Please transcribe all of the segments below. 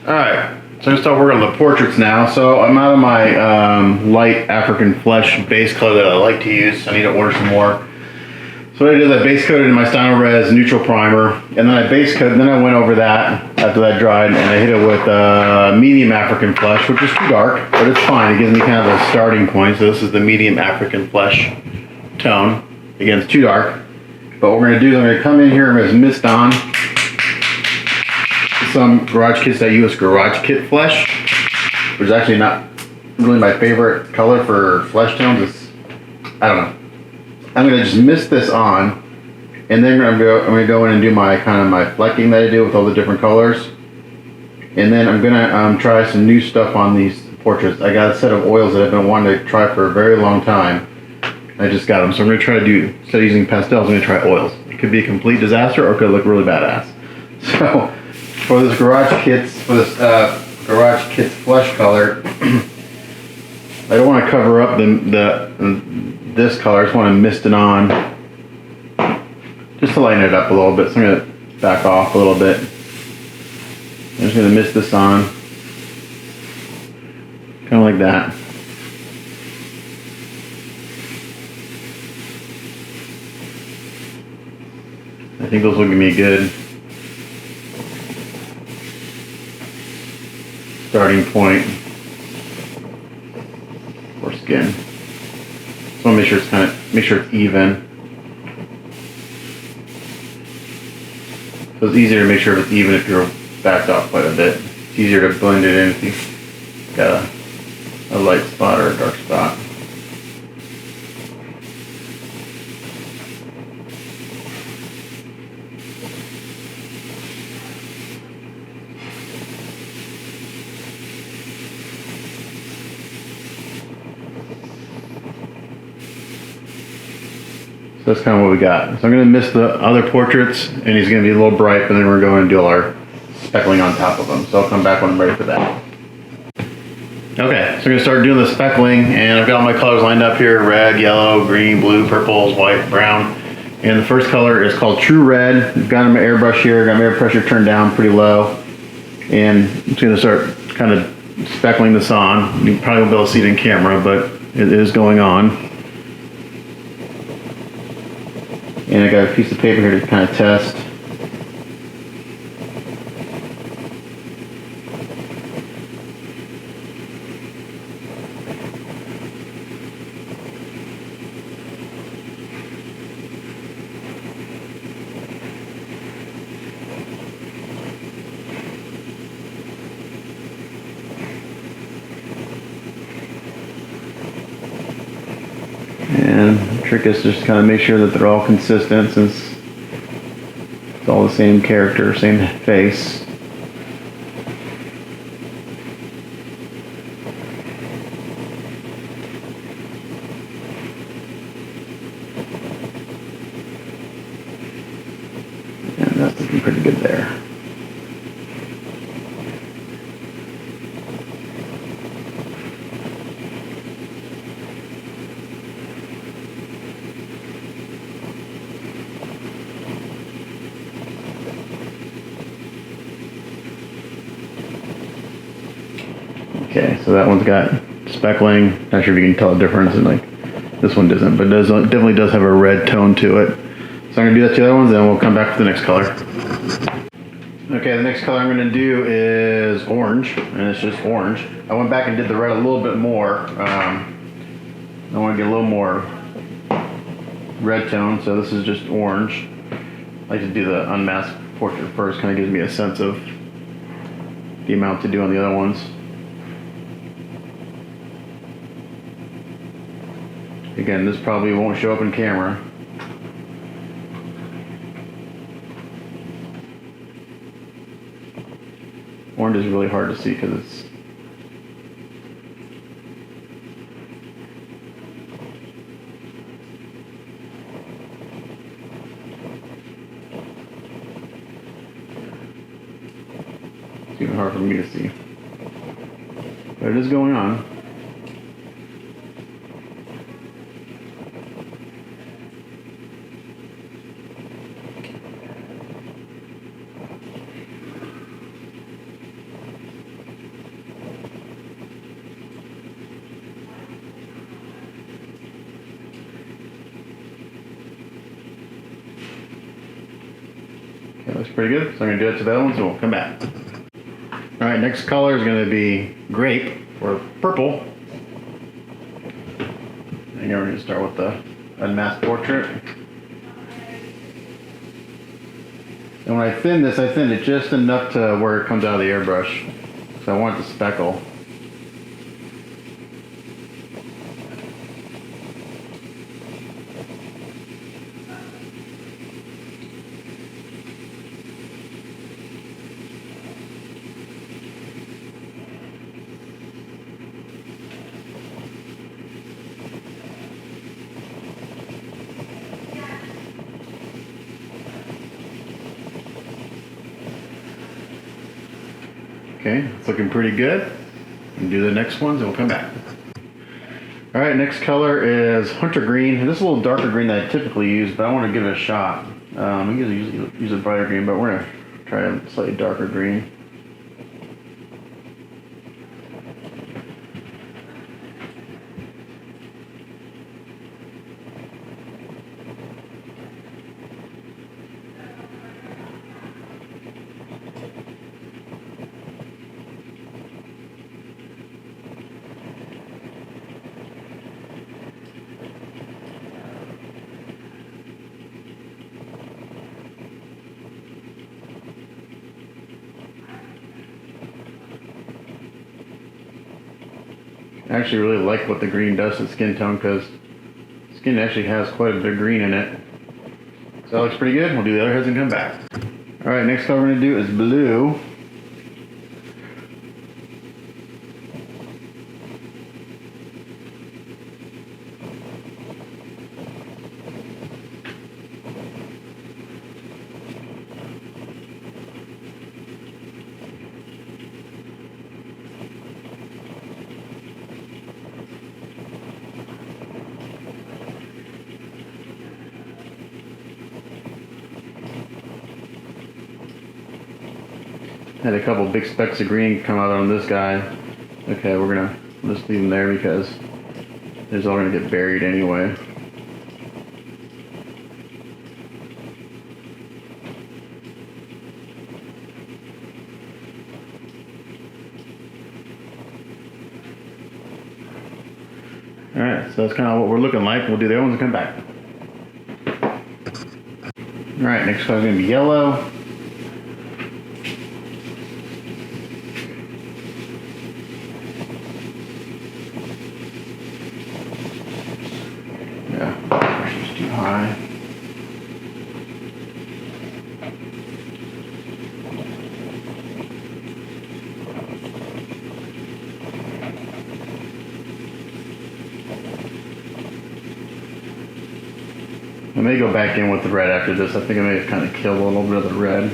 Alright, so I'm going to start working on the portraits now. So I'm out of my light African flesh base color that I like to use. I need to order some more. So what I did is I base coated in my Stino Res neutral primer, and then I base coated, then I went over that after that dried, and I hit it with medium African flesh, which is too dark, but it's fine. It gives me kind of a starting point. So this is the medium African flesh tone. Again, it's too dark. But what we're going to do is I'm going to come in here and just mist on some Garage Kits that use Garage Kit flesh, which is actually not really my favorite color for flesh tones. It's, I don't know. I'm gonna just mist this on, and then I'm gonna go in and do my kind of my flecking that I do with all the different colors, and then I'm gonna try some new stuff on these portraits. I got a set of oils that I've been wanting to try for a very long time. I just got them, so I'm gonna try to do, instead of using pastels, I'm gonna try oils. It could be a complete disaster, or it could look really badass. So for this Garage Kits flesh color, I don't want to cover up this color. I just want to mist it on just to lighten it up a little bit. So I'm going to back off a little bit. I'm just going to mist this on, kind of like that. I think those will give me a good starting point for skin. So make sure it's even. So it's easier to make sure it's even if you're backed off quite a bit. It's easier to blend it in if you've got a light spot or a dark spot. So that's kind of what we got. So I'm going to mist the other portraits, and he's going to be a little bright, and then we're going to do our speckling on top of them. So I'll come back when I'm ready for that. Okay, so I'm going to start doing the speckling, and I've got all my colors lined up here: red, yellow, green, blue, purples, white, brown. And the first color is called True Red. I've got my airbrush here, got my air pressure turned down pretty low, and I'm just going to start kind of speckling this on. You probably won't be able to see it in camera, but it is going on. And I got a piece of paper here to kind of test. And the trick is just kind of make sure that they're all consistent, since it's all the same character, same face. And that's looking pretty good there. Okay, so that one's got speckling. Not sure if you can tell the difference, and like this one doesn't, but it definitely does have a red tone to it. So I'm gonna do that to the other ones, then we'll come back to the next color. Okay, the next color I'm gonna do is orange, and it's just orange. I went back and did the red a little bit more. I want to get a little more red tone, so this is just orange. I like to do the unmasked portrait first, kind of gives me a sense of the amount to do on the other ones. Again, this probably won't show up in camera. Orange is really hard to see because it's even hard for me to see. But it is going on. looks pretty good. So I'm gonna do it to the other one, so we'll come back. All right, next color is gonna be grape or purple. And we're gonna start with the unmasked portrait. And when I thin this, I thin it just enough to where it comes out of the airbrush. So I want it to speckle. Okay, it's looking pretty good. And do the next ones and we'll come back. All right, next color is hunter green. This is a little darker green than I typically use, but I want to give it a shot. I usually use a brighter green, but we're gonna try a slightly darker green. I actually really like what the green does to skin tone because skin actually has quite a bit of green in it. So that looks pretty good. We'll do the other heads and come back. All right, next color we're gonna do is blue. Had a couple big specks of green come out on this guy. Okay, we're gonna just leave them there because it's all gonna get buried anyway. Alright, so that's kind of what we're looking like. We'll do the other ones and come back. Alright, next color is gonna be yellow. Too high. I may go back in with the red after this. I think I may have kind of killed a little bit of the red.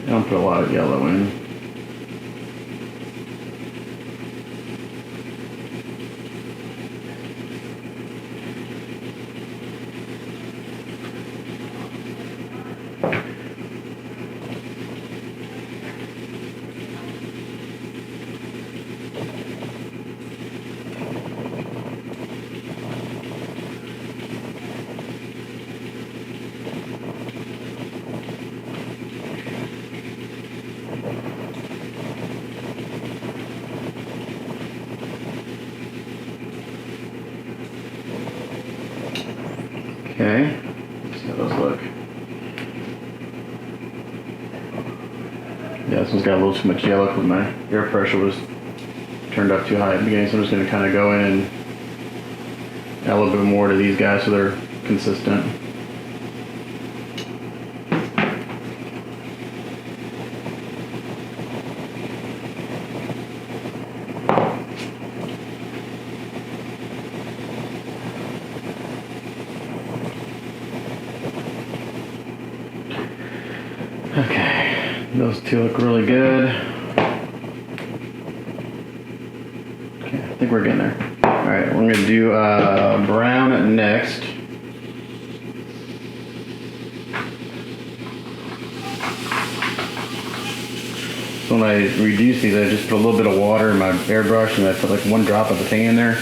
Don't put a lot of yellow in. Okay, let's see how those look. Yeah, this one's got a little too much yellow because my air pressure was turned up too high at the beginning, so I'm just going to kind of go in and add a little bit more to these guys so they're consistent. Okay, those two look really good. Okay, I think we're getting there. All right, we're gonna do brown next. So when I reduce these, I just put a little bit of water in my airbrush and I put like 1 drop of the thing in there.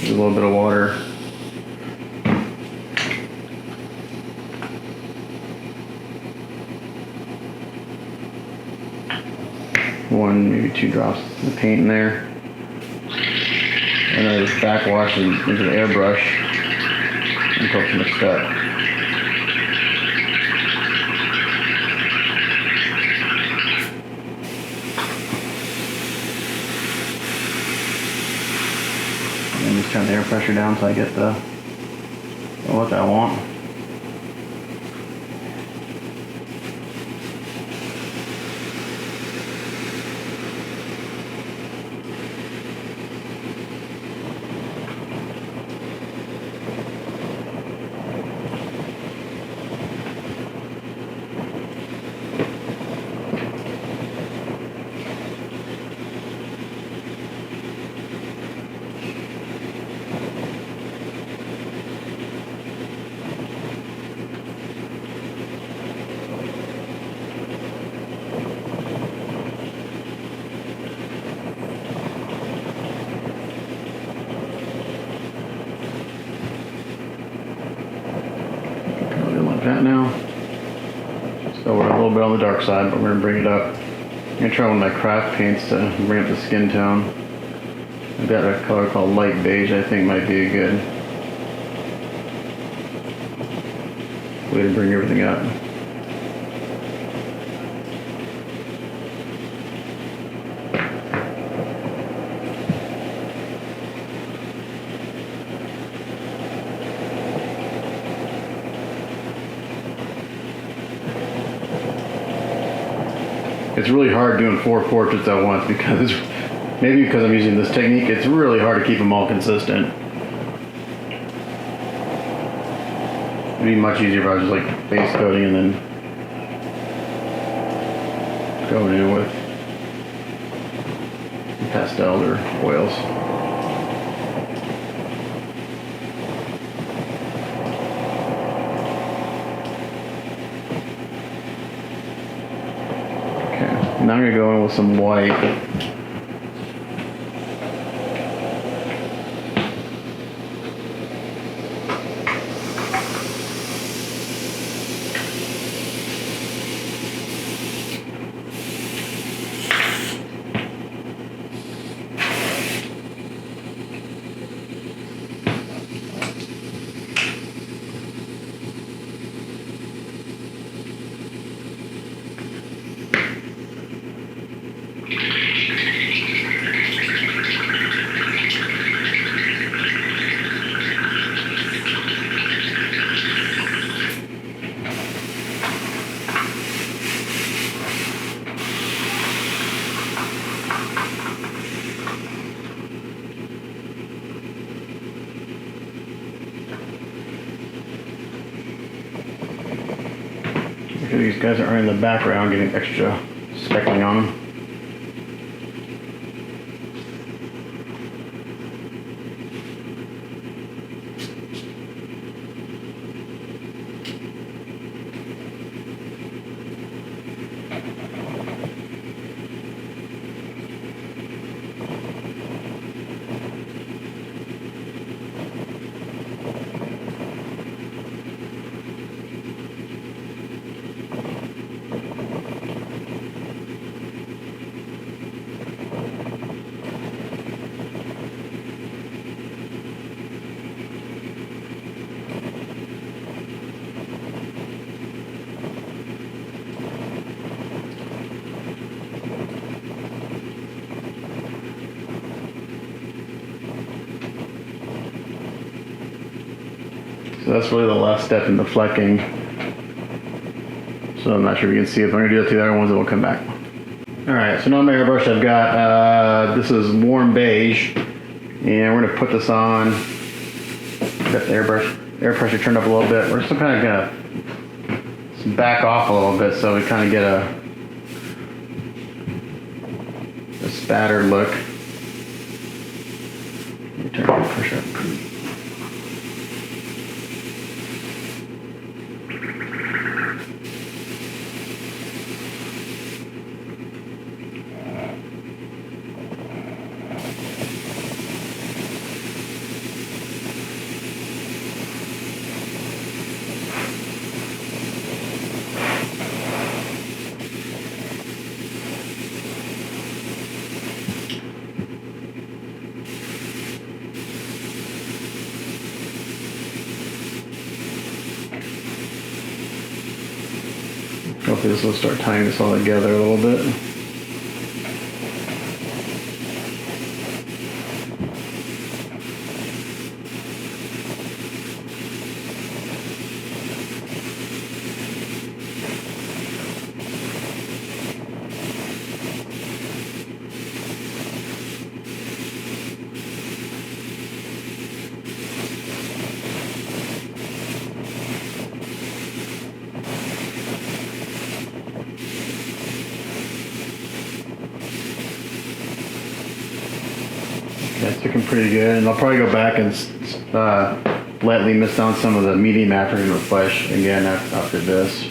A little bit of water. One, maybe 2 drops of paint in there. And then I just backwash it into the airbrush until it's mixed up. And just turn the air pressure down until I get the what I want. Like that now. So we're a little bit on the dark side, but we're gonna bring it up. I'm gonna try one of my craft paints to bring up the skin tone. I've got a color called light beige. I think might be a good way to bring everything up. It's really hard doing 4 portraits at once because maybe because I'm using this technique, it's really hard to keep them all consistent. It'd be much easier if I was just like base coating and then going in with pastels or oils. Now I'm going to go in with some white. These guys are in the background getting extra speckling on them. So that's really the last step in the flecking. So I'm not sure if you can see it, but I'm going to do that to the other ones and we'll come back. Alright, so now my airbrush I've got, this is warm beige, and we're going to put this on. Got the air pressure turned up a little bit. We're still kind of going to back off a little bit so we kind of get a spattered look. Let me turn the air pressure up. Hopefully this will start tying this all together a little bit. It's looking pretty good, and I'll probably go back and lightly mist down some of the medium African with flesh again after this.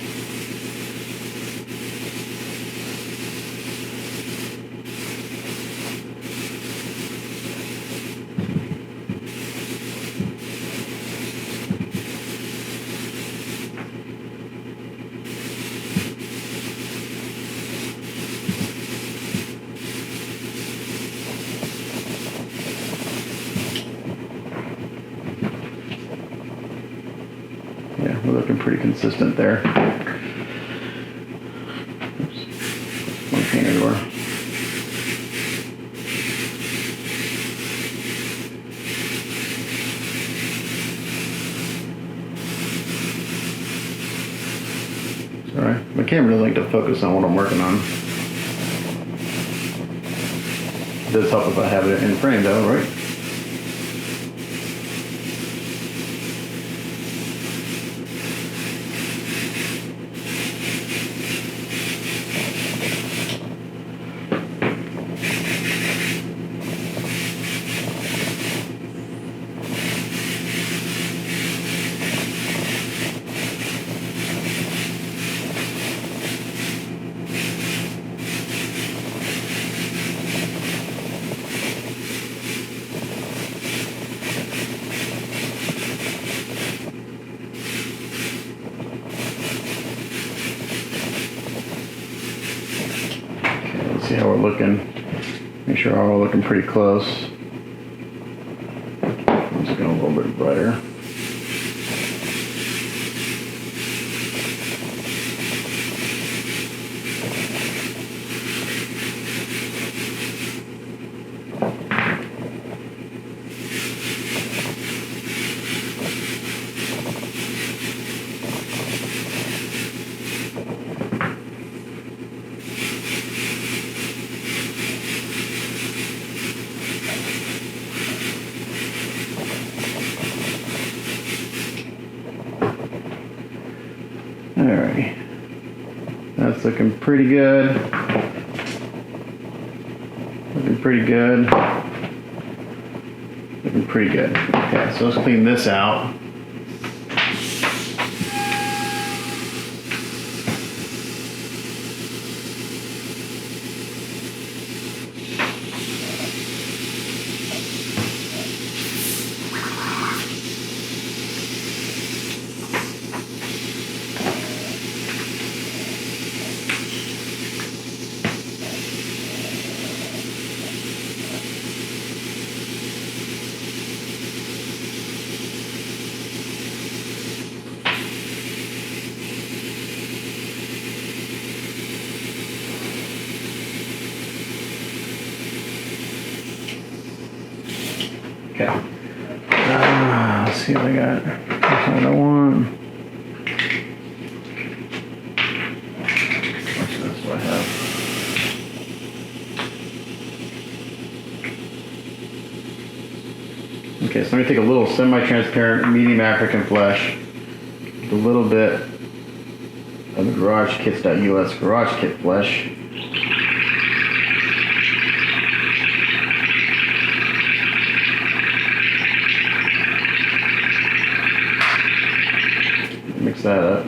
Yeah, we're looking pretty consistent there. Oops. One painter door. Sorry, my camera doesn't like to focus on what I'm working on. It does help if I have it in frame though, right? See how we're looking. Make sure we're all looking pretty close. I'm just going a little bit brighter. Alright, that's looking pretty good. Looking pretty good. Looking pretty good. Okay, so let's clean this out. Okay. Let's see what I got. That's what I want. That's what I have. Okay, so let me take a little semi-transparent medium African flesh, a little bit of the GarageKits.us Garage Kit flesh. Mix that up.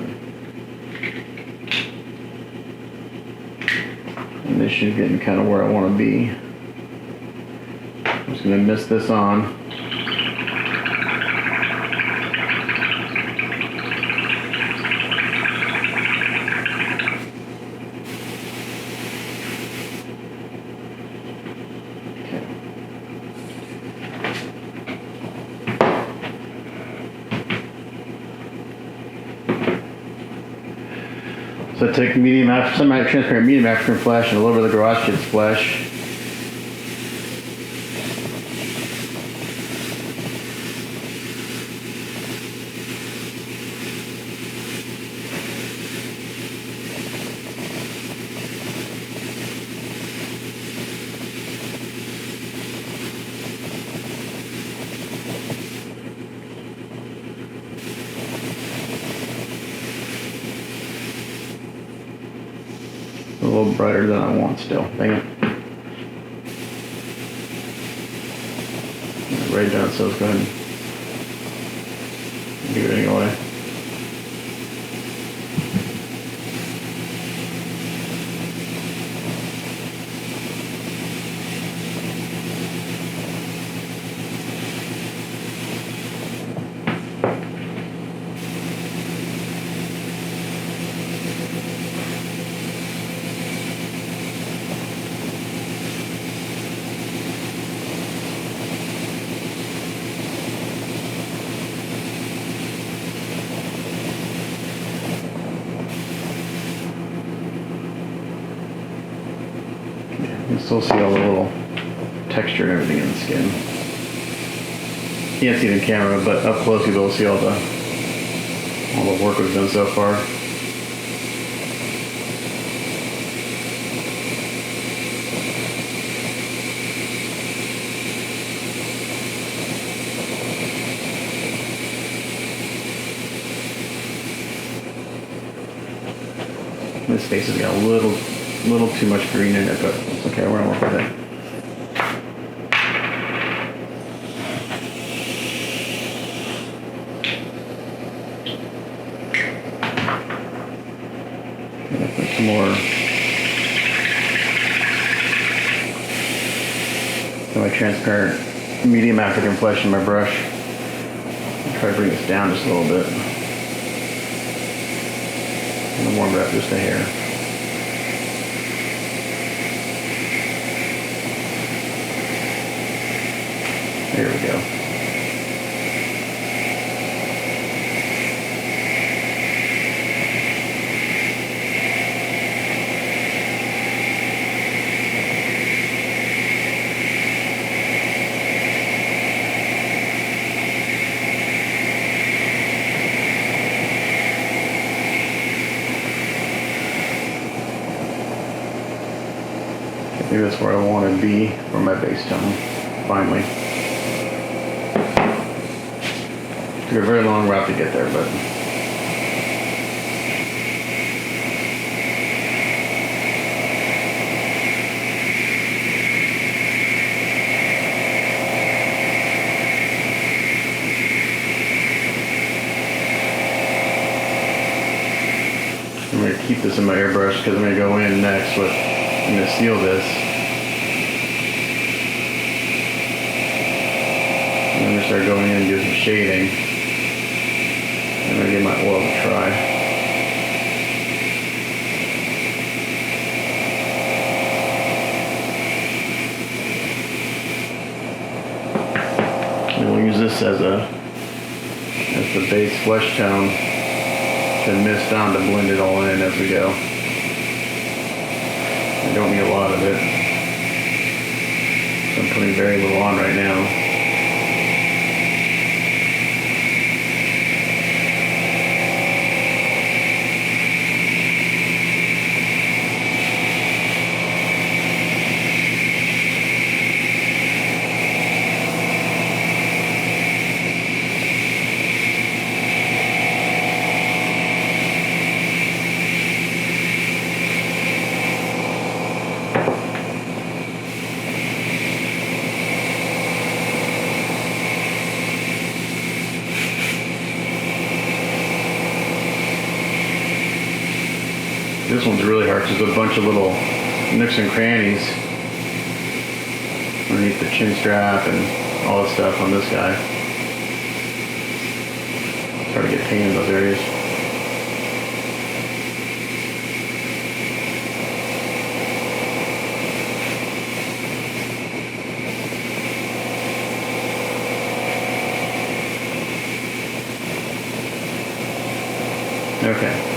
And this should get kind of where I want to be. I'm just going to mist this on. So I took semi-transparent medium African flesh and a little bit of the Garage Kids flesh. A little brighter than I want still. Dang it. Right down, so let's go ahead and do it anyway. You can still see all the little texture and everything in the skin. You can't see it in camera, but up close you'll be able to see all the work we've done so far. This face has got a little too much green in it, but it's okay, we're gonna work with it. Put some more semi-transparent medium African flesh in my brush. Try to bring this down just a little bit. I'm gonna warm it up just a hair. There we go. Maybe that's where I want to be for my base tone, finally. Took a very long route to get there, but I'm going to keep this in my airbrush because I'm going to go in next with, I'm going to seal this. I'm going to start going in and do some shading. I'm going to give my oil a try. And we'll use this as the base flesh tone to mist down to blend it all in as we go. I don't need a lot of it. So I'm putting very little on right now. This one's really hard because there's a bunch of little nooks and crannies underneath the chin strap and all this stuff on this guy. It's hard to get paint in those areas. Okay.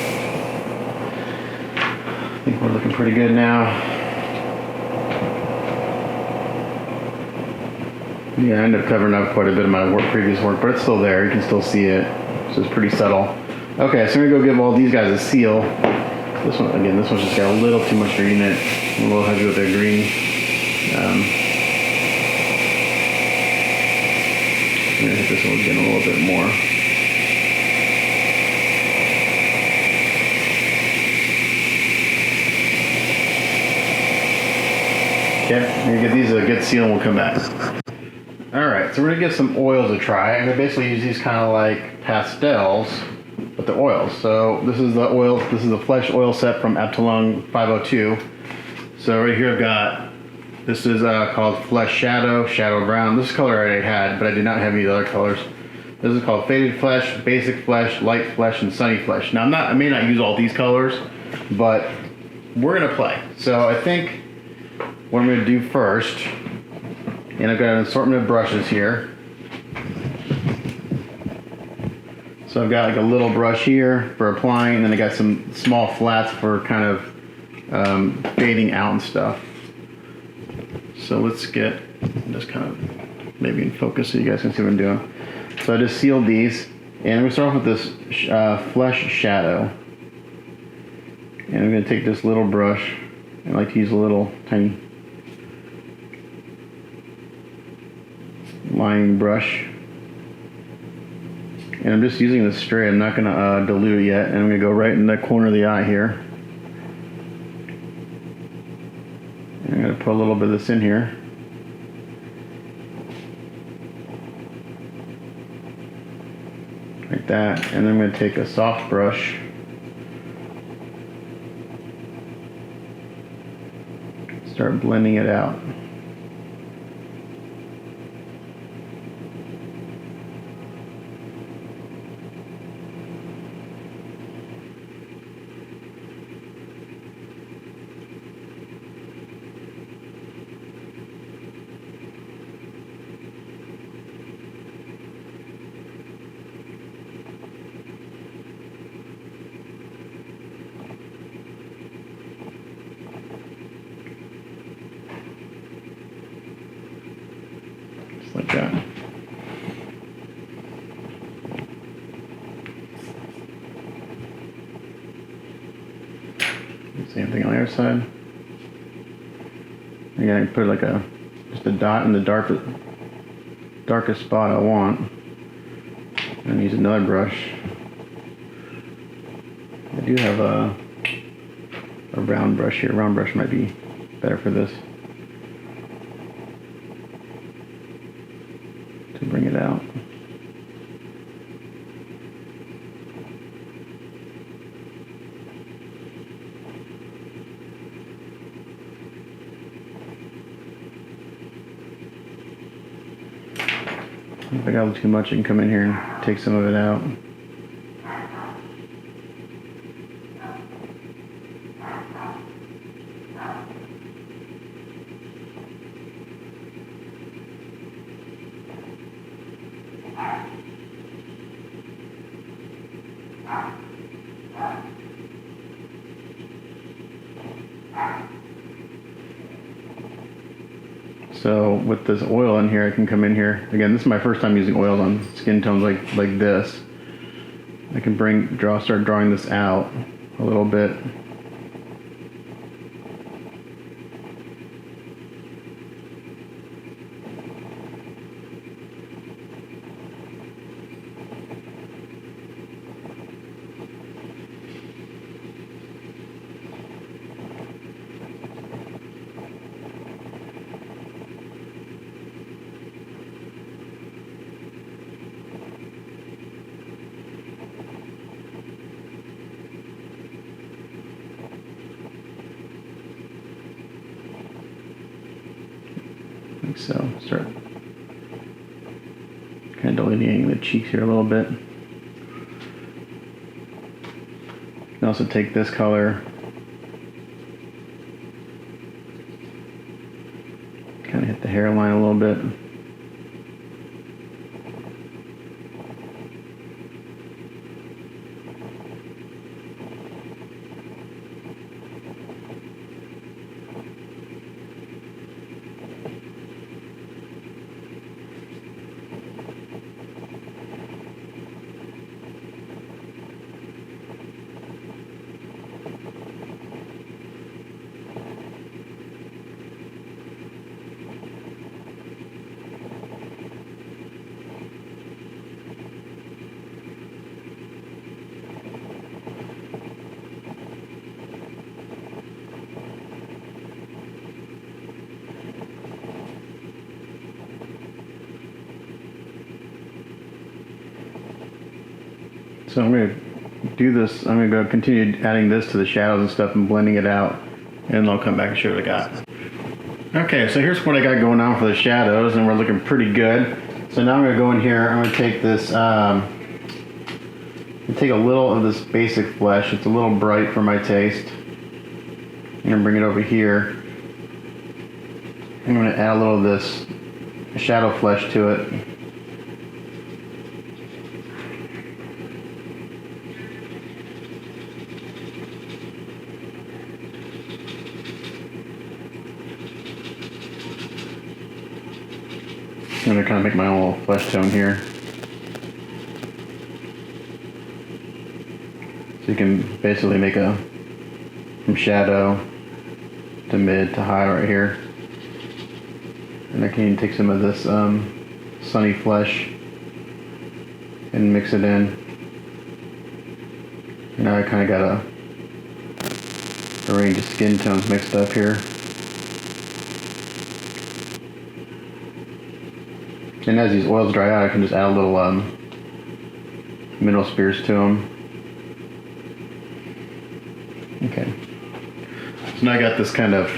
think we're looking pretty good now. Yeah, I ended up covering up quite a bit of my previous work, but it's still there. You can still see it. So it's pretty subtle. Okay, so I'm gonna go give all these guys a seal. This one, again, this one's just got a little too much green in it. A little heavy with their green. I'm gonna hit this one again a little bit more. Okay, I'm gonna give these a good seal and we'll come back. Alright, so we're gonna give some oils a try. I'm gonna basically use these kind of like pastels, but the oils. So this is the oil, this is the Flesh oil set from Abteilung 502. So right here I've got, this is called Flesh Shadow, Shadow Brown. This color I already had, but I did not have any other colors. This is called Faded Flesh, Basic Flesh, Light Flesh, and Sunny Flesh. Now I may not use all these colors, but we're gonna play. So I think what I'm gonna do first, and I've got an assortment of brushes here. So I've got like a little brush here for applying, and then I got some small flats for kind of fading out and stuff. So let's get, just kind of maybe in focus so you guys can see what I'm doing. So I just sealed these, and I'm gonna start off with this Flesh Shadow. And I'm gonna take this little brush, I like to use a little tiny line brush, and I'm just using this straight. I'm not going to dilute it yet, and I'm going to go right in the corner of the eye here. And I'm going to put a little bit of this in here. Like that, and then I'm going to take a soft brush, start blending it out. Like that. Same thing on the other side. Again, I can put like just a dot in the darkest spot I want, and use another brush. I do have a round brush here. A round brush might be better for this. To bring it out. If I got too much, I can come in here and take some of it out. So with this oil in here, I can come in here. Again, this is my first time using oils on skin tones like this. I can start drawing this out a little bit. Like so. Start kind of delineating the cheeks here a little bit. You can also take this color, kind of hit the hairline a little bit. So I'm going to do this. I'm going to go continue adding this to the shadows and stuff and blending it out, and I'll come back and show you what I got. Okay, so here's what I got going on for the shadows, and we're looking pretty good. So now I'm going to go in here. I'm going to take this, take a little of this basic flesh. It's a little bright for my taste. I'm going to bring it over here. I'm going to add a little of this shadow flesh to it. I'm going to kind of make my own little flesh tone here. So you can basically make a from shadow to mid to high right here. And I can take some of this sunny flesh and mix it in. And now I kind of got a range of skin tones mixed up here. And as these oils dry out, I can just add a little mineral spirits to them. Okay. So now I got this kind of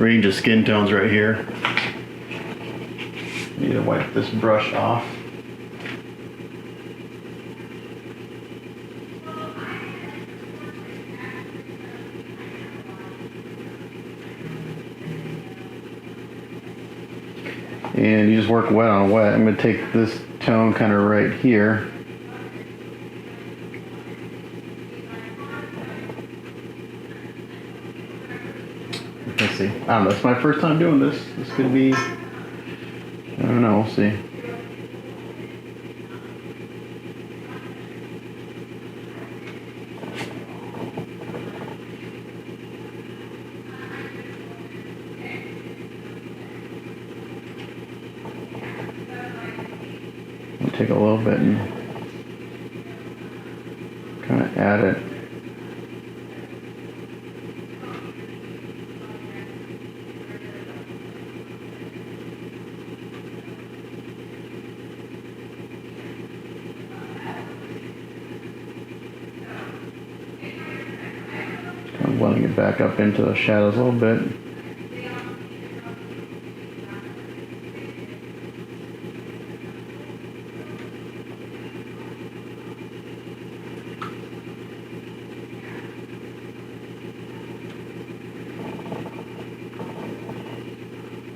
range of skin tones right here. I need to wipe this brush off. And you just work wet on wet. I'm going to take this tone kind of right here. Let's see. I don't know. It's my first time doing this. This could be, I don't know. We'll see. Take a little bit and kind of add it. Kind of blending it back up into the shadows a little bit.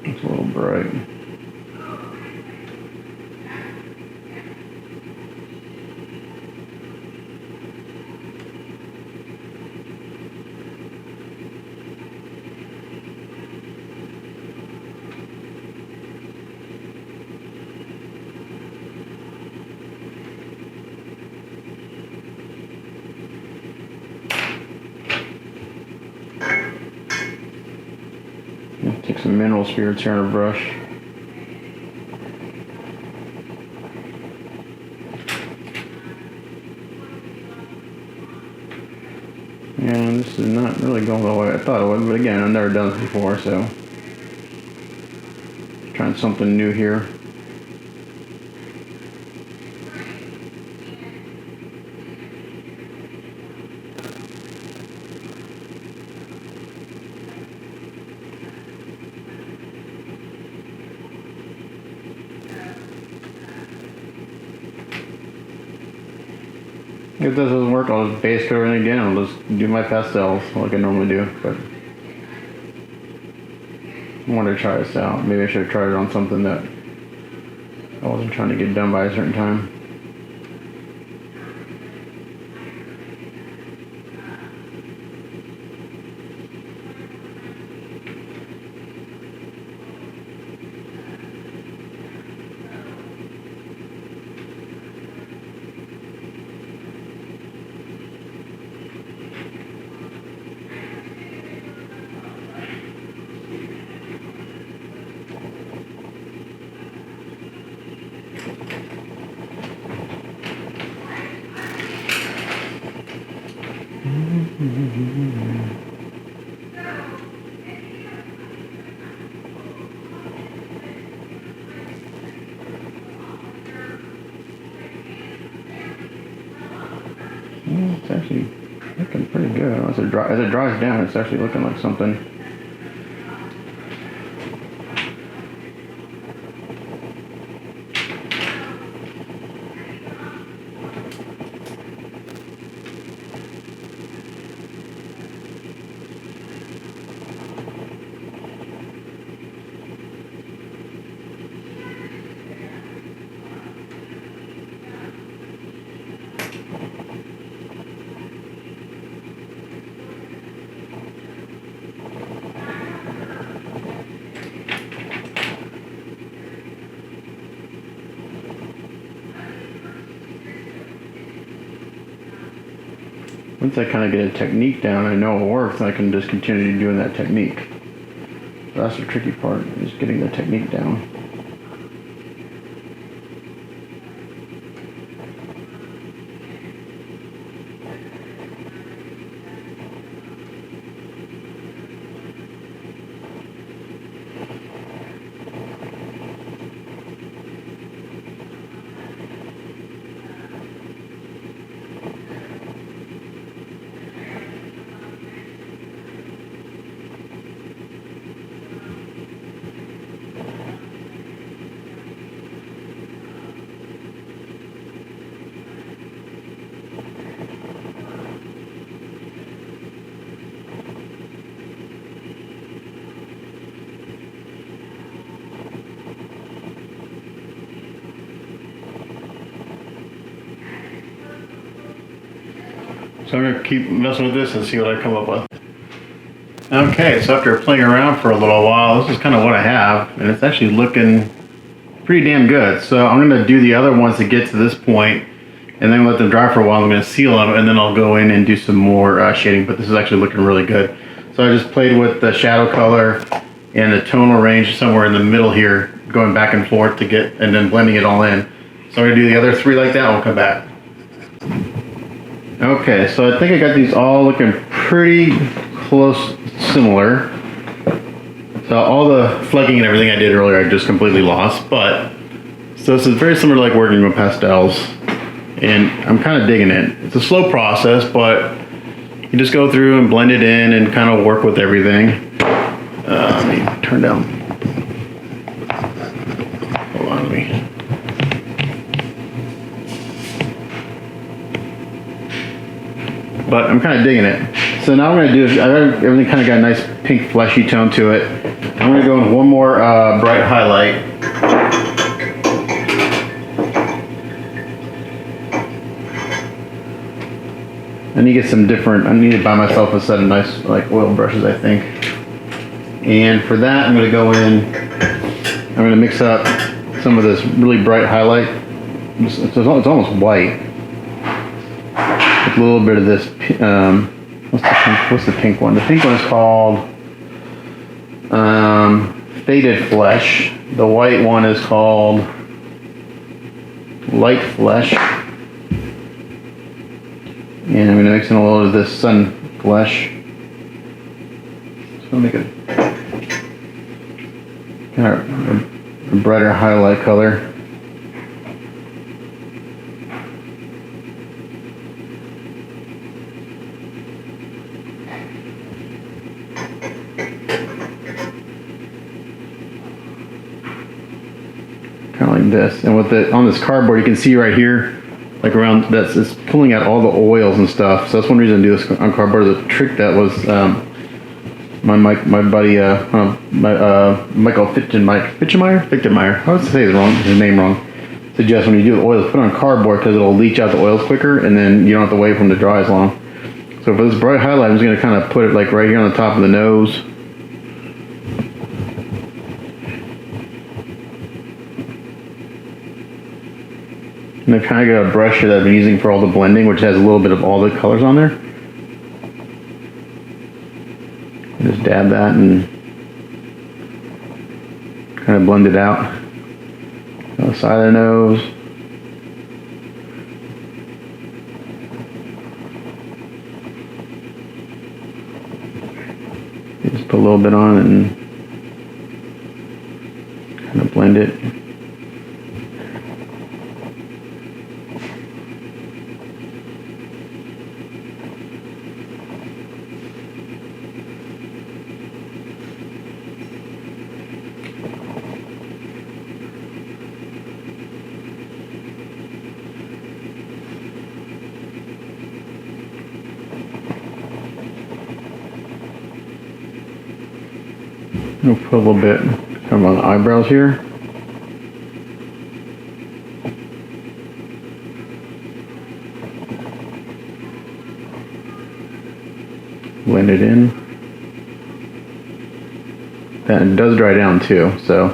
It's a little bright. Take some mineral spirits here on a brush. And this is not really going the way I thought it would, but again, I've never done this before, so trying something new here. If this doesn't work, I'll just base coat everything again. I'll just do my pastels like I normally do. But I wanted to try this out. Maybe I should have tried it on something that I wasn't trying to get done by a certain time. as it dries down, it's actually looking like something. Once I kind of get a technique down, I know it works, I can just continue doing that technique. So that's the tricky part, is getting the technique down. So I'm going to keep messing with this and see what I come up with. Okay, so after playing around for a little while, this is kind of what I have, and it's actually looking pretty damn good. So I'm going to do the other ones to get to this point, and then let them dry for a while. I'm going to seal them, and then I'll go in and do some more shading, but this is actually looking really good. So I just played with the shadow color and the tonal range somewhere in the middle here, going back and forth to get, and then blending it all in. So I'm going to do the other three like that, and we'll come back. Okay, so I think I got these all looking pretty close, similar. So all the flecking and everything I did earlier I just completely lost, but so this is very similar to like working with pastels, and I'm kind of digging it. It's a slow process, but you just go through and blend it in and kind of work with everything. Let me turn down. Hold on, let me. But I'm kind of digging it. So now what I'm going to do is, everything kind of got a nice pink fleshy tone to it. I'm going to go in one more bright highlight. I need to get some different, I need to buy myself a set of nice like oil brushes, I think. And for that I'm going to go in, I'm going to mix up some of this really bright highlight. It's almost white. A little bit of this, what's the pink one? The pink one is called Faded Flesh. The white one is called Light Flesh. And I'm going to mix in a little of this Sun Flesh. So I'll make it kind of a brighter highlight color. Kind of like this, and with it on this cardboard, you can see right here, like around that's it's pulling out all the oils and stuff. So that's one reason I do this on cardboard. The trick that was my buddy Michael Fichtenmeyer. I would say his name wrong. Suggests when you do the oils, put it on cardboard because it'll leach out the oils quicker, and then you don't have to wait for them to dry as long. So for this bright highlight, I'm just going to kind of put it like right here on the top of the nose. And I've kind of got a brush here that I've been using for all the blending, which has a little bit of all the colors on there. Just dab that and kind of blend it out. On the side of the nose. Just put a little bit on it and kind of blend it. I'll put a little bit kind of on the eyebrows here. Blend it in. That does dry down too, so.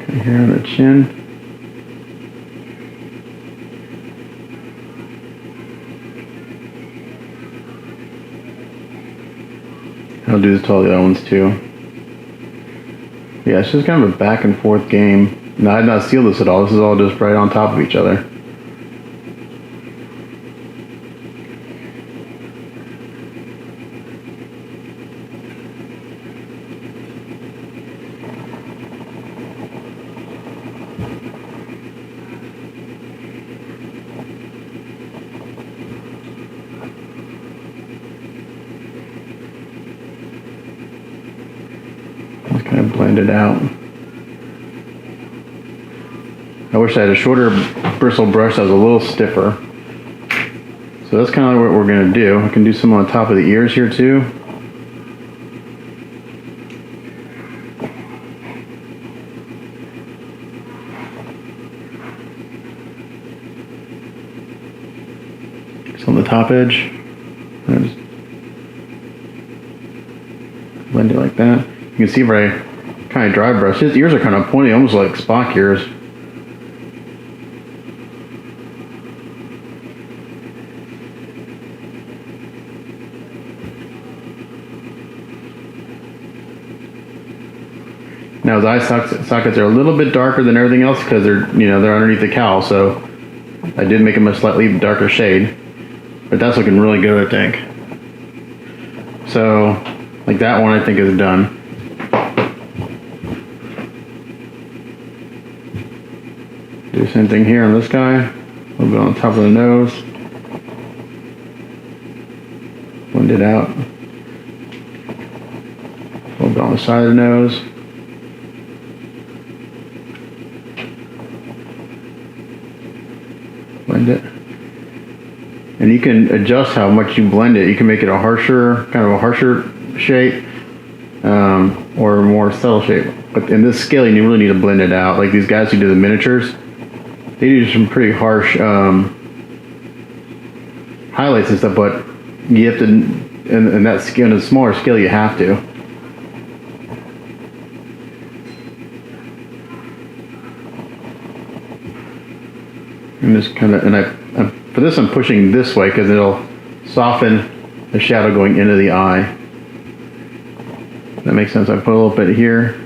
Okay, here on the chin. I'll do this to all the other ones too. Yeah, it's just kind of a back and forth game. No, I did not seal this at all. This is all just right on top of each other. Just kind of blend it out. I wish I had a shorter bristle brush that was a little stiffer. So that's kind of what we're going to do. I can do some on top of the ears here too. Just on the top edge. And just blend it like that. You can see where I kind of dry brush. His ears are kind of pointy, almost like Spock ears. Now his eye sockets are a little bit darker than everything else because they're underneath the cowl, so I did make them a slightly darker shade, but that's looking really good, I think. So, like that one I think is done. Do the same thing here on this guy, a little bit on top of the nose. Blend it out. A little bit on the side of the nose. Blend it. And you can adjust how much you blend it. You can make it a harsher, kind of a harsher shape, or a more subtle shape. But in this scale, you really need to blend it out. Like these guys who do the miniatures, they do some pretty harsh highlights and stuff, but you have to, in that scale, in a smaller scale, you have to. And just kind of, for this I'm pushing this way because it'll soften the shadow going into the eye. That makes sense. I put a little bit here.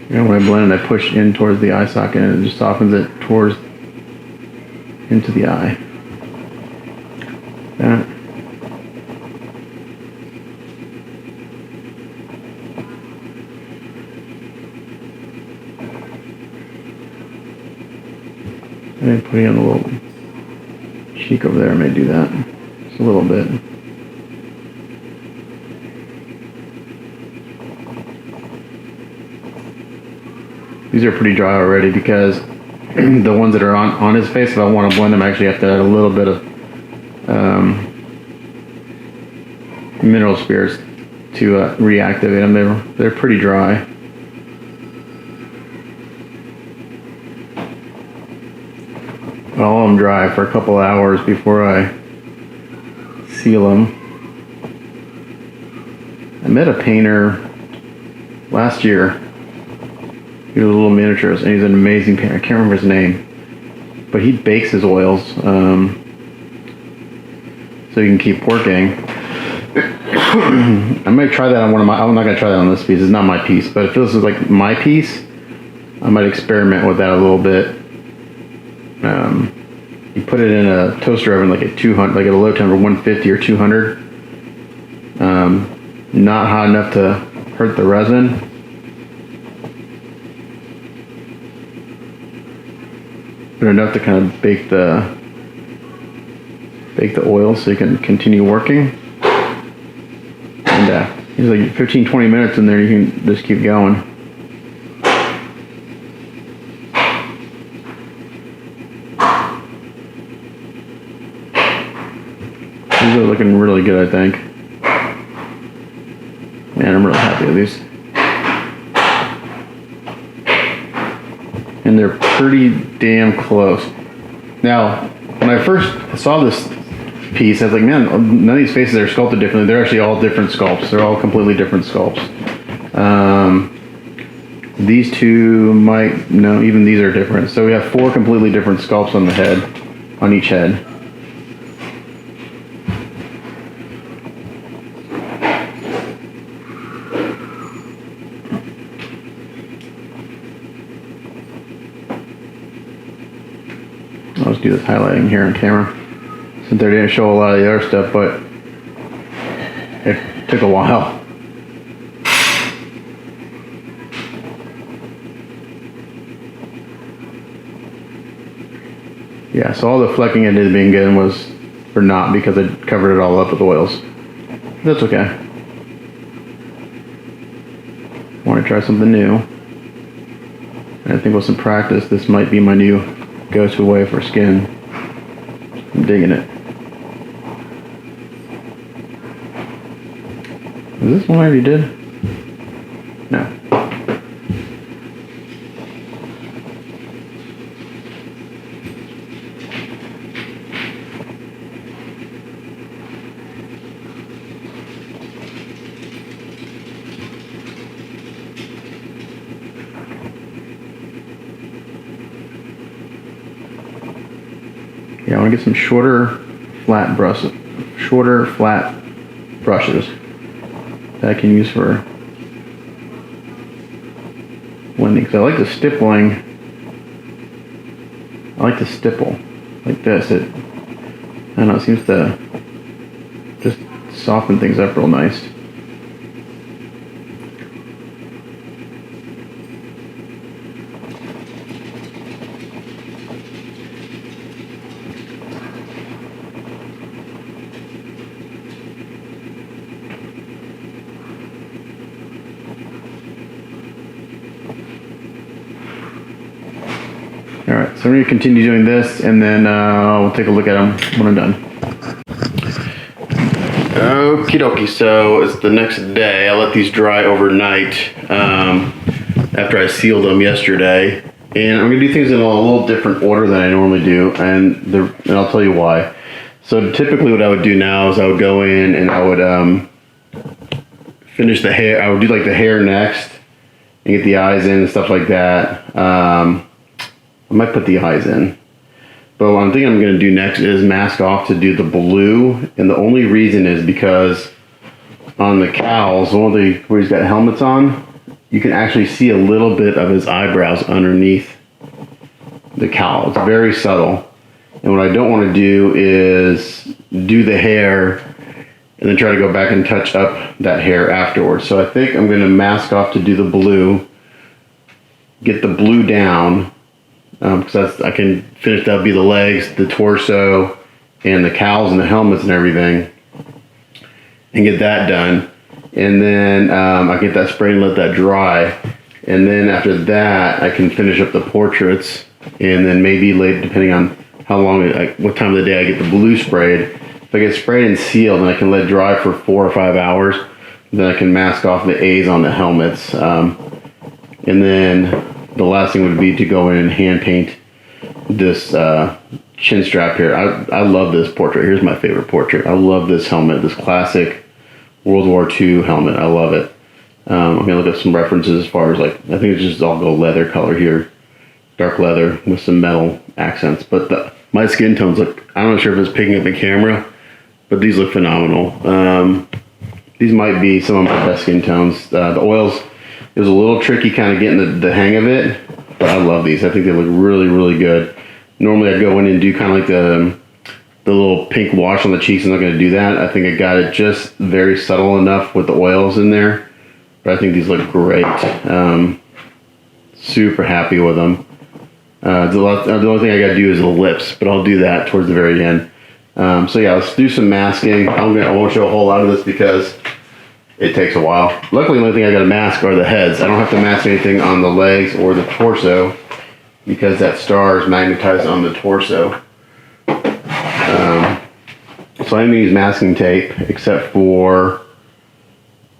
And when I blend it, I push in towards the eye socket and it just softens it towards into the eye. That. And putting on a little cheek over there, I may do that. Just a little bit. These are pretty dry already because the ones that are on his face, if I want to blend them, I actually have to add a little bit of mineral spirits to reactivate them. They're pretty dry. I'll let them dry for a couple hours before I seal them. I met a painter last year. He was little miniatures, and he's an amazing painter. I can't remember his name, but he bakes his oils so you can keep working. I might try that on one of my. I'm not gonna try that on this piece. It's not my piece, but if this is like my piece, I might experiment with that a little bit. You put it in a toaster oven like at 200, like at a low temperature, 150 or 200. Not hot enough to hurt the resin. But enough to kind of bake the oil so you can continue working. And it's like 15-20 minutes in there, you can just keep going. These are looking really good, I think. Man, I'm really happy with these. And they're pretty damn close. Now, when I first saw this piece, I was like, man, none of these faces are sculpted differently. They're actually all different sculpts. They're all completely different sculpts. These two might, no, even these are different. So we have 4 completely different sculpts on the head, on each head. I'll just do this highlighting here on camera, since they didn't show a lot of the other stuff, but it took a while. Yeah, so all the flecking I did at the beginning was for naught because I covered it all up with oils. That's okay. Want to try something new. And I think with some practice, this might be my new go-to way for skin. I'm digging it. Is this one I already did? No. Yeah, I want to get some shorter, flat brushes that I can use for blending. Because I like the stippling. I like to stipple like this. I don't know, it seems to just soften things up real nice. Alright, so I'm going to continue doing this, and then we'll take a look at them when I'm done. Okie dokie, so it's the next day. I let these dry overnight after I sealed them yesterday. And I'm going to do things in a little different order than I normally do, and I'll tell you why. So typically what I would do now is I would go in and I would finish the hair. I would do like the hair next and get the eyes in and stuff like that. I might put the eyes in. But what I'm thinking I'm going to do next is mask off to do the blue. And the only reason is because on the cowls, where he's got helmets on, you can actually see a little bit of his eyebrows underneath the cowl. It's very subtle. And what I don't want to do is do the hair and then try to go back and touch up that hair afterwards. So I think I'm going to mask off to do the blue, get the blue down, because I can finish, that'll be the legs, the torso, and the cowls and the helmets and everything, and get that done. And then I get that sprayed and let that dry. And then after that, I can finish up the portraits, and then maybe later, depending on how long, what time of the day I get the blue sprayed. If I get sprayed and sealed, and I can let it dry for 4 or 5 hours, then I can mask off the A's on the helmets. And then the last thing would be to go in and hand paint this chin strap here. I love this portrait. Here's my favorite portrait. I love this helmet, this classic World War II helmet. I love it. I'm going to look at some references as far as I think it's just all go leather color here. Dark leather with some metal accents. But my skin tones look, I'm not sure if it's picking up the camera, but these look phenomenal. These might be some of my best skin tones. The oils, it was a little tricky kind of getting the hang of it, but I love these. I think they look really, really good. Normally I'd go in and do kind of like the little pink wash on the cheeks. I'm not going to do that. I think I got it just very subtle enough with the oils in there, but I think these look great. Super happy with them. The only thing I got to do is the lips, but I'll do that towards the very end. So yeah, let's do some masking. I won't show a whole lot of this because it takes a while. Luckily, the only thing I got to mask are the heads. I don't have to mask anything on the legs or the torso because that star is magnetized on the torso. So So I'm going to use masking tape except for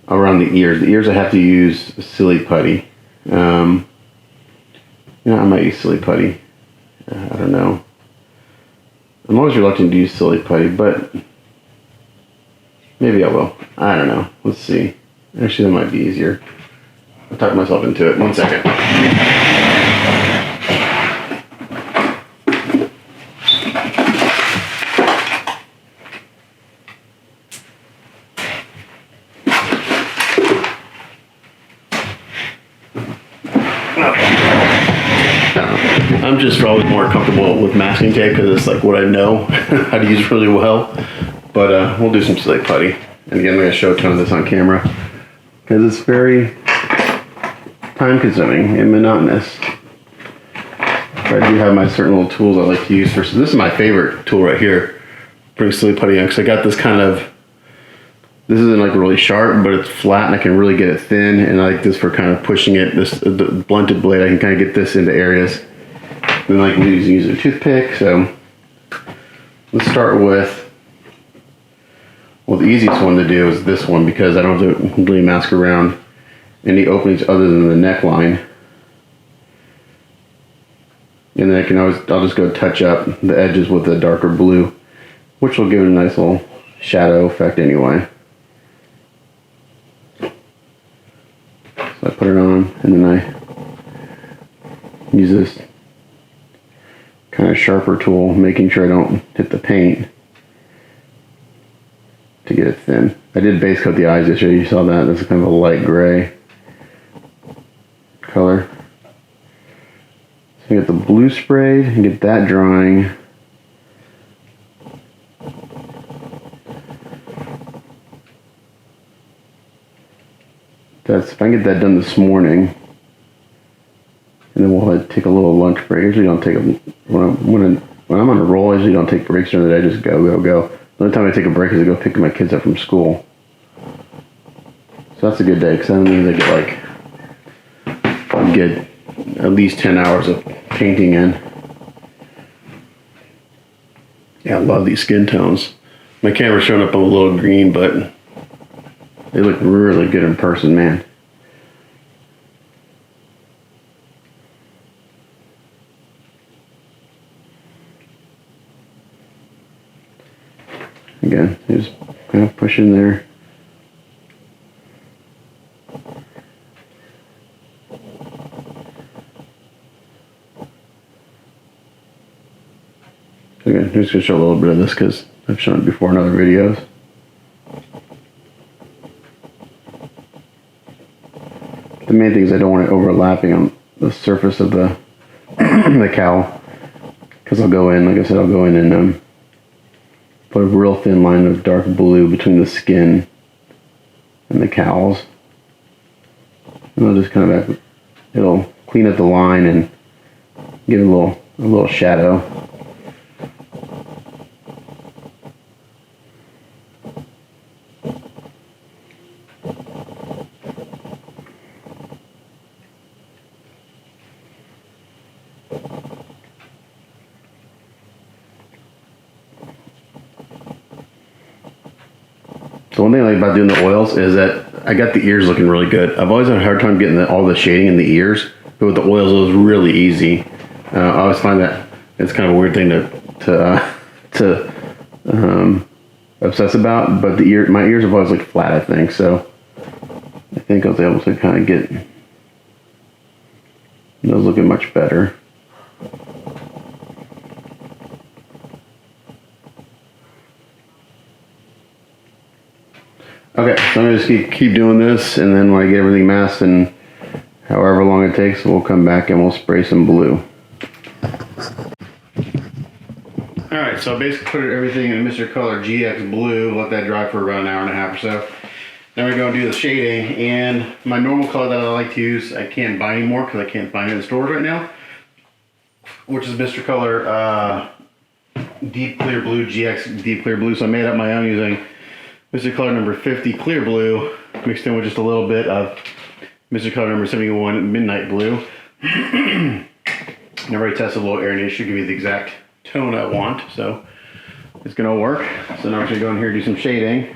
around the ears. The ears I have to use silly putty. I might use silly putty. I don't know. I'm always reluctant to use silly putty, but maybe I will. I don't know. Let's see. Actually, that might be easier. I'll talk myself into it. 1 second. I'm just probably more comfortable with masking tape because it's like what I know how to use really well. But we'll do some silly putty. And again, I'm going to show a ton of this on camera because it's very time consuming and monotonous. But I do have my certain little tools I like to use for. So this is my favorite tool right here. Bring silly putty in because I got this kind of. This isn't like really sharp, but it's flat and I can really get it thin. And I like this for kind of pushing it. The blunted blade, I can kind of get this into areas. And then I can use a toothpick. So let's start with. Well, the easiest one to do is this one because I don't have to really mask around any openings other than the neckline. And then I'll just go touch up the edges with a darker blue, which will give it a nice little shadow effect anyway. So I put it on and then I use this kind of sharper tool, making sure I don't hit the paint to get it thin. I did base coat the eyes yesterday. You saw that. That's kind of a light gray color. So I get the blue sprayed and get that drying. If I can get that done this morning, and then we'll take a little lunch break. I usually don't take when I'm on a roll. I usually don't take breaks during the day. I just go. The only time I take a break is to go pick my kids up from school. So that's a good day because that means I get at least 10 hours of painting in. Yeah, I love these skin tones. My camera's showing up on a little green, but they look really good in person, man. Again, just kind of push in there. Again, I'm just going to show a little bit of this because I've shown it before in other videos. The main thing is I don't want it overlapping on the surface of the the cowl because I'll go in, like I said, I'll go in and put a real thin line of dark blue between the skin and the cowls. And I'll just kind of it'll clean up the line and give it a little shadow. So one thing I like about doing the oils is that I got the ears looking really good. I've always had a hard time getting all the shading in the ears, but with the oils it was really easy. I always find that it's kind of a weird thing to obsess about, but my ears have always looked flat, I think. So I think I was able to kind of get those looking much better. Okay, so I'm going to just keep doing this, and then when I get everything masked and however long it takes, we'll come back and we'll spray some blue. Alright, so I basically put everything in Mr. Color GX Blue, let that dry for about an hour and a half or so. Then we're going to do the shading, and my normal color that I like to use, I can't buy anymore because I can't find it in stores right now, which is Mr. Color Deep Clear Blue, GX Deep Clear Blue. So I made up my own using Mr. Color number 50 Clear Blue, mixed in with just a little bit of Mr. Color number 71 Midnight Blue. I've already tested a little air, and it should give me the exact tone I want. So it's gonna work. So now we're gonna go in here and do some shading.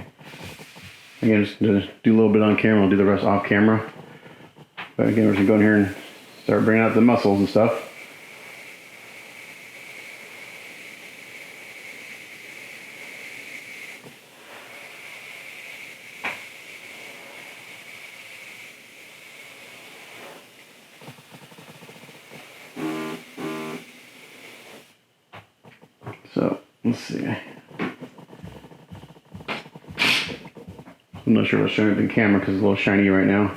Again, just do a little bit on camera, I'll do the rest off camera. But again, we're just gonna go in here and start bringing out the muscles and stuff. So, let's see. I'm not sure if I'll show it in the camera because it's a little shiny right now.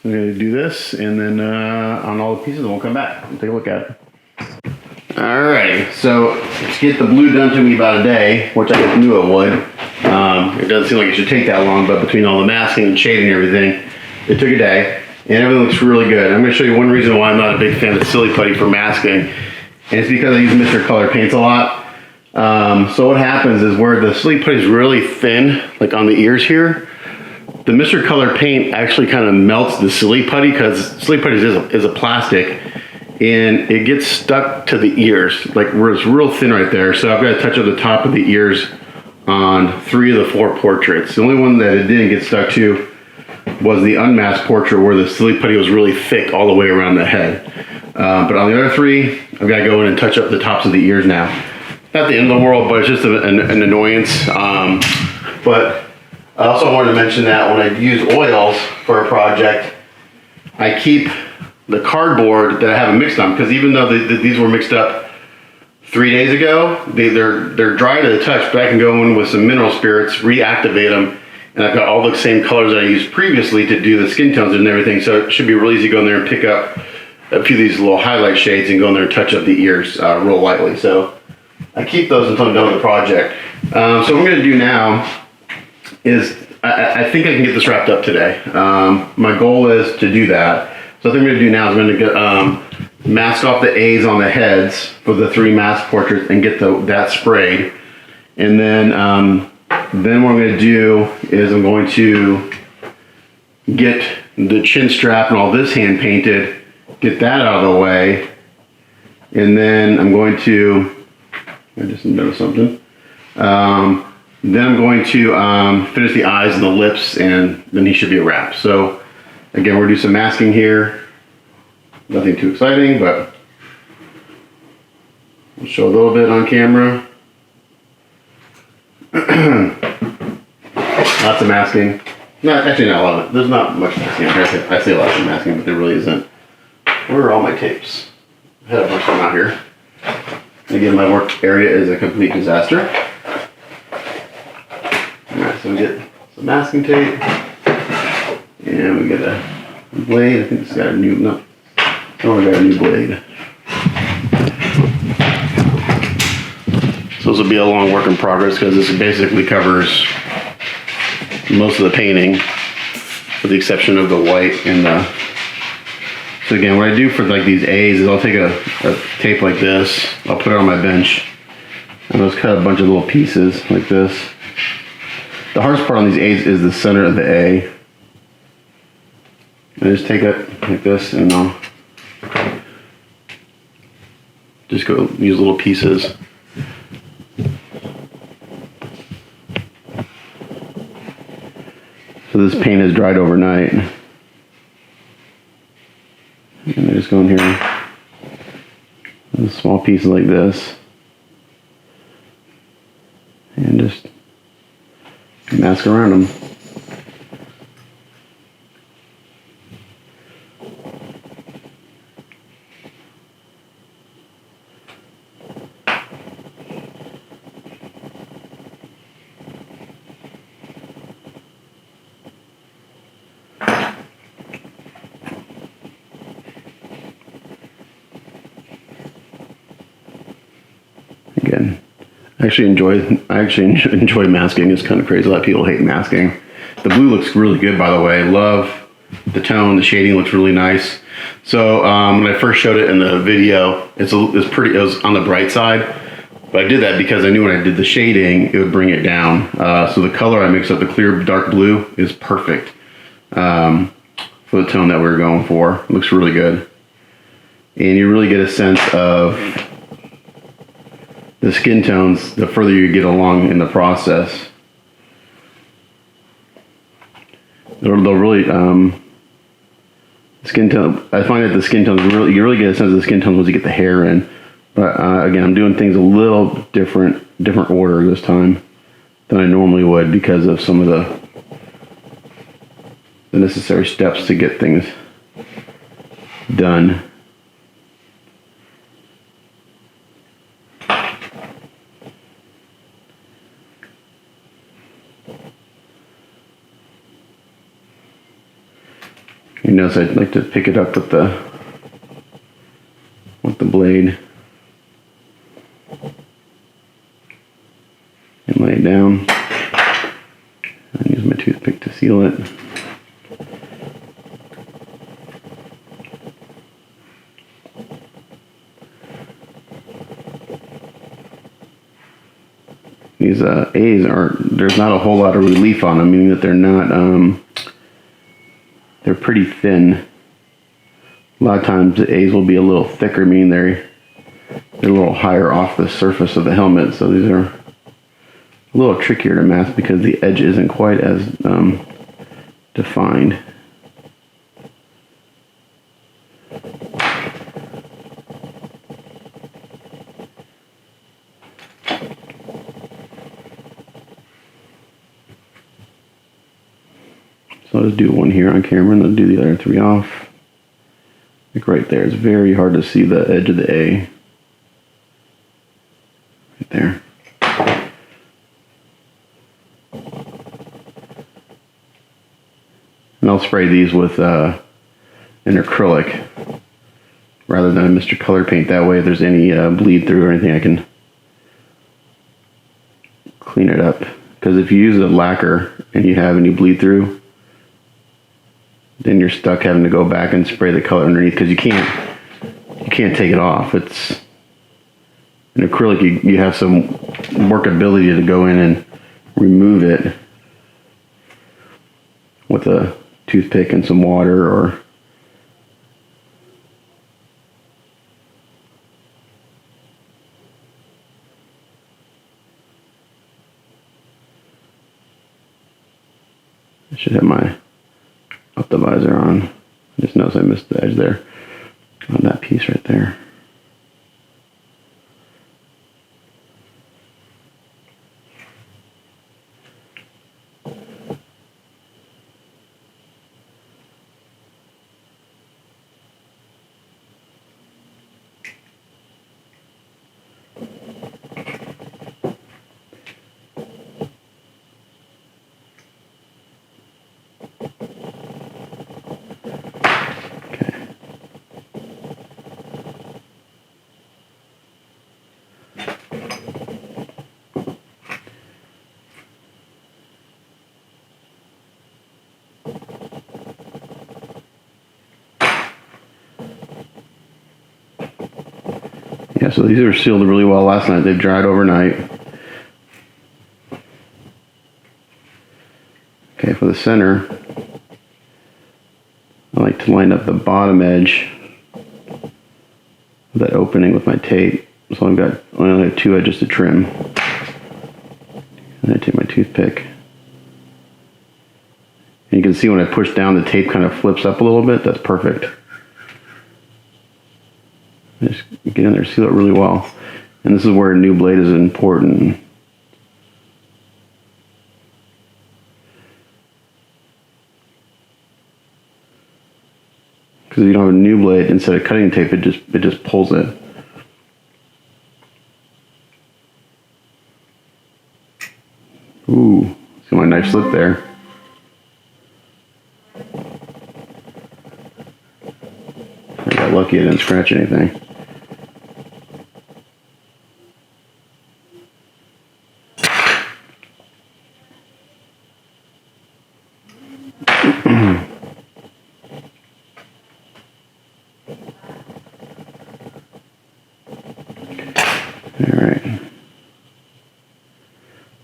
I'm going to do this, and then on all the pieces, and we'll come back and take a look at it. Alrighty, so to get the blue done to me about a day, which I knew it would. It doesn't seem like it should take that long, but between all the masking and shading and everything, it took a day, and everything looks really good. I'm going to show you one reason why I'm not a big fan of Silly Putty for masking, and it's because I use Mr. Color paints a lot. So what happens is where the Silly Putty is really thin, like on the ears here, the Mr. Color paint actually kind of melts the Silly Putty, because Silly Putty is a plastic, and it gets stuck to the ears, like where it's real thin right there. So I've got to touch up the top of the ears on 3 of the 4 portraits. The only one that it didn't get stuck to was the unmasked portrait where the Silly Putty was really thick all the way around the head. But on the other 3, I've got to go in and touch up the tops of the ears now. Not the end of the world, but it's just an annoyance. But I also wanted to mention that when I use oils for a project, I keep the cardboard that I haven't mixed on, because even though these were mixed up 3 days ago, they're dry to the touch, but I can go in with some mineral spirits, reactivate them, and I've got all the same colors that I used previously to do the skin tones and everything, so it should be really easy to go in there and pick up a few of these little highlight shades and go in there and touch up the ears real lightly. So I keep those until I'm done with the project. So what I'm going to do now is, I think I can get this wrapped up today. My goal is to do that. So what I'm going to do now is I'm going to mask off the A's on the heads for the 3 mask portraits and get that sprayed. And then what I'm going to do is I'm going to get the chin strap and all this hand painted, get that out of the way. And then I'm going to, I just noticed something. Then I'm going to finish the eyes and the lips, and then he should be a wrap. So again, we're going to do some masking here. Nothing too exciting, but I'll show a little bit on camera. Lots of masking. Actually not a lot of it. There's not much masking here. I say lots of masking, but there really isn't. Where are all my tapes? I had a bunch of them out here. Again, my work area is a complete disaster. Alright, so we get some masking tape, and we get a blade. I think this got a new, no, we got a new blade. So this will be a long work in progress, because this basically covers most of the painting, with the exception of the white and the. So again, what I do for like these A's is I'll take a tape like this, I'll put it on my bench, and I'll just cut a bunch of little pieces like this. The hardest part on these A's is the center of the A. I just take it like this, and I'll just go use little pieces. So this paint is dried overnight. And I just go in here with small pieces like this, and just mask around them. Again, I actually enjoy masking. It's kind of crazy. A lot of people hate masking. The blue looks really good, by the way. Love the tone. The shading looks really nice. So when I first showed it in the video, it was on the bright side. But I did that because I knew when I did the shading, it would bring it down. So the color I mixed up, the clear dark blue, is perfect for the tone that we were going for. It looks really good. And you really get a sense of the skin tones the further you get along in the process. They'll really, skin tone, I find that the skin tones, you really get a sense of the skin tones once you get the hair in. But again, I'm doing things a little different order this time than I normally would because of some of the necessary steps to get things done. You notice I'd like to pick it up with the blade and lay it down and use my toothpick to seal it. These A's there's not a whole lot of relief on them, meaning that they're not, they're pretty thin. A lot of times the A's will be a little thicker, meaning they're a little higher off the surface of the helmet. So these are a little trickier to mask because the edge isn't quite as defined. So I'll just do one here on camera and then do the other three off. Like right there, it's very hard to see the edge of the A. Right there. And I'll spray these with an acrylic rather than a Mr. Color paint. That way if there's any bleed through or anything, I can clean it up. Because if you use a lacquer and you have any bleed through, then you're stuck having to go back and spray the color underneath because you can't take it off. It's an acrylic. You have some workability to go in and remove it with a toothpick and some water or I should have my optimizer on. I just noticed I missed the edge there on that piece right there. Yeah, so these are sealed really well last night. They've dried overnight. Okay, for the center, I like to line up the bottom edge of that opening with my tape. So I only have two edges to trim. And I take my toothpick. And you can see when I push down, the tape kind of flips up a little bit. That's perfect. Just get in there, seal it really well. And this is where a new blade is important. Because if you don't have a new blade, instead of cutting tape, it just pulls it. Ooh, see my knife slip there. I got lucky I didn't scratch anything.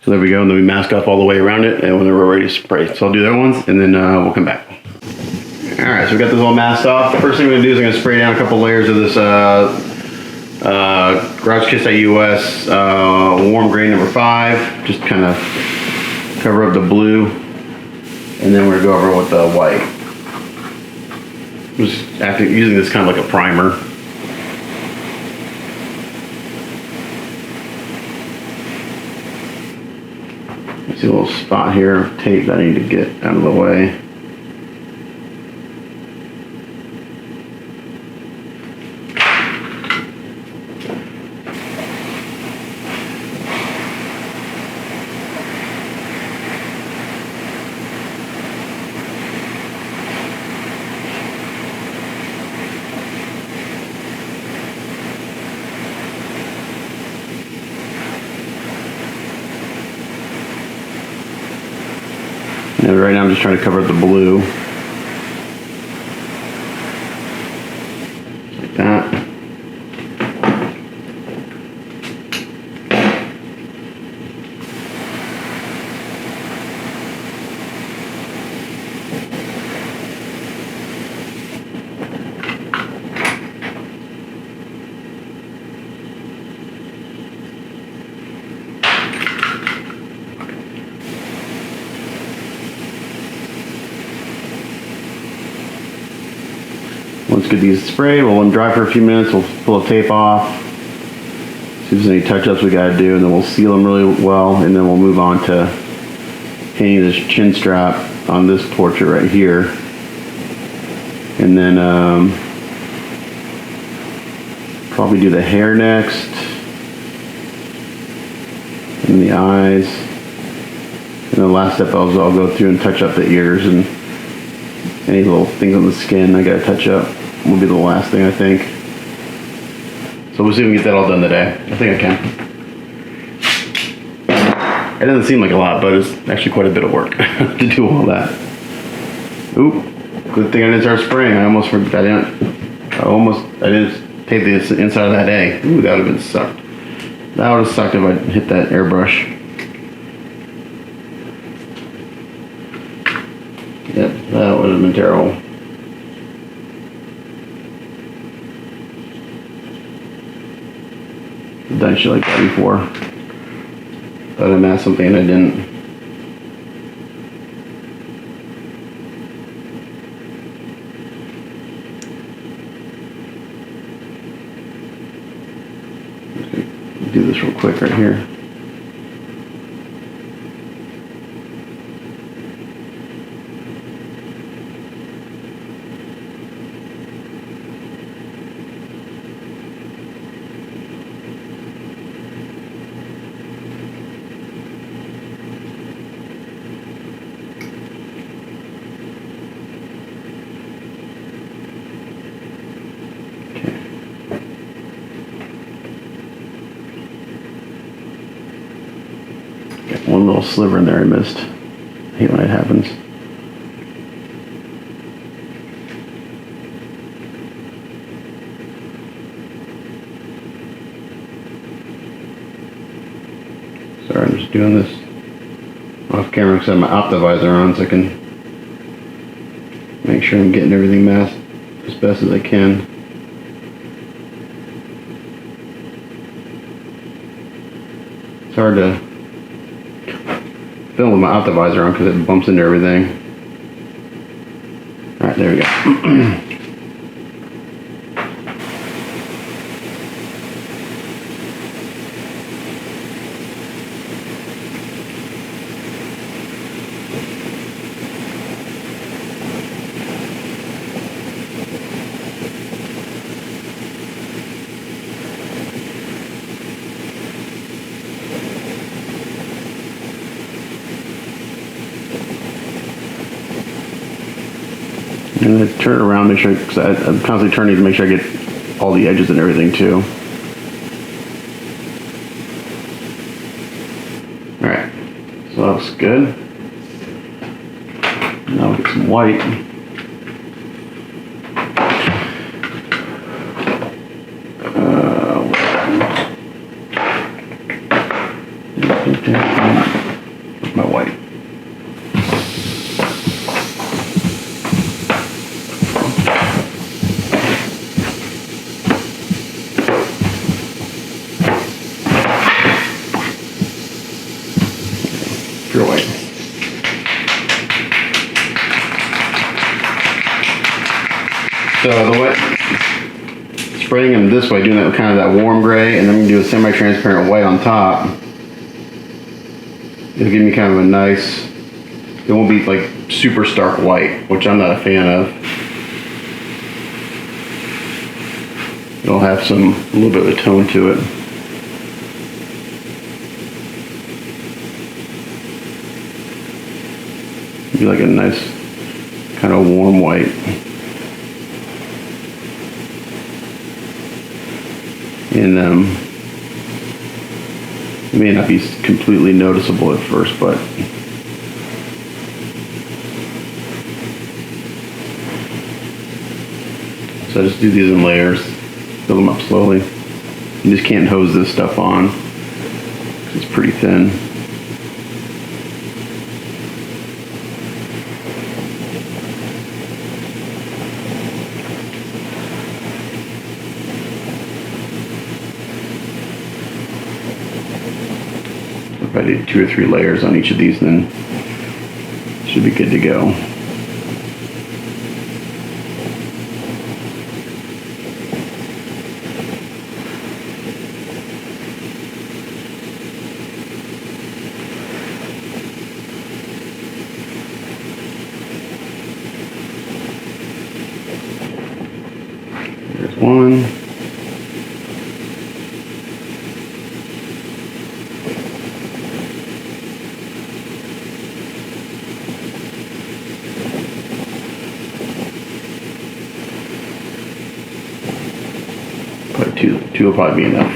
So there we go, and then we mask off all the way around it, and when we're ready to spray. So I'll do that once, and then we'll come back. All right, so we got this all masked off. First thing I'm gonna do is I'm gonna spray down a couple layers of this Garage Kits US warm gray number 5. Just kind of cover up the blue, and then we're gonna go over with the white. Just after using this kind of like a primer. I see a little spot here of tape that I need to get out of the way. And right now I'm just trying to cover the blue. Like that. Once get these sprayed, we'll let them dry for a few minutes. We'll pull the tape off, see if there's any touch-ups we got to do, and then we'll seal them really well, and then we'll move on to painting this chin strap on this portrait right here. And then probably do the hair next, and the eyes. And the last step I'll go through and touch up the ears and any little things on the skin I gotta touch up. Will be the last thing, I think. So we'll see if we can get that all done today. I think I can. It doesn't seem like a lot, but it's actually quite a bit of work to do all that. Oop, good thing I didn't start spraying. I didn't tape the inside of that egg. Ooh, that would have been sucked. That would have sucked if I hit that airbrush. Yep, that would have been terrible. I've done shit like that before. Thought I masked something and I didn't. Do this real quick right here. One little sliver in there I missed. I hate when it happens. Sorry, I'm just doing this off camera because I have my optivisor on so I can make sure I'm getting everything masked as best as I can. It's hard to film with my optivisor on because it bumps into everything. Alright, there we go. And then turn it around, make sure, because I'm constantly turning to make sure I get all the edges and everything too. Alright, so that looks good. Now we'll get some white. Where's my white? Pure white. So the way spraying them this way, doing that kind of that warm gray, and then we can do a semi-transparent white on top. It'll give me kind of a nice. It won't be like super stark white, which I'm not a fan of. It'll have a little bit of a tone to it. Be like a nice kind of warm white. And it may not be completely noticeable at first, but so I just do these in layers, fill them up slowly. You just can't hose this stuff on because it's pretty thin. If I did 2 or 3 layers on each of these, then should be good to go. There's one. Probably two will probably be enough.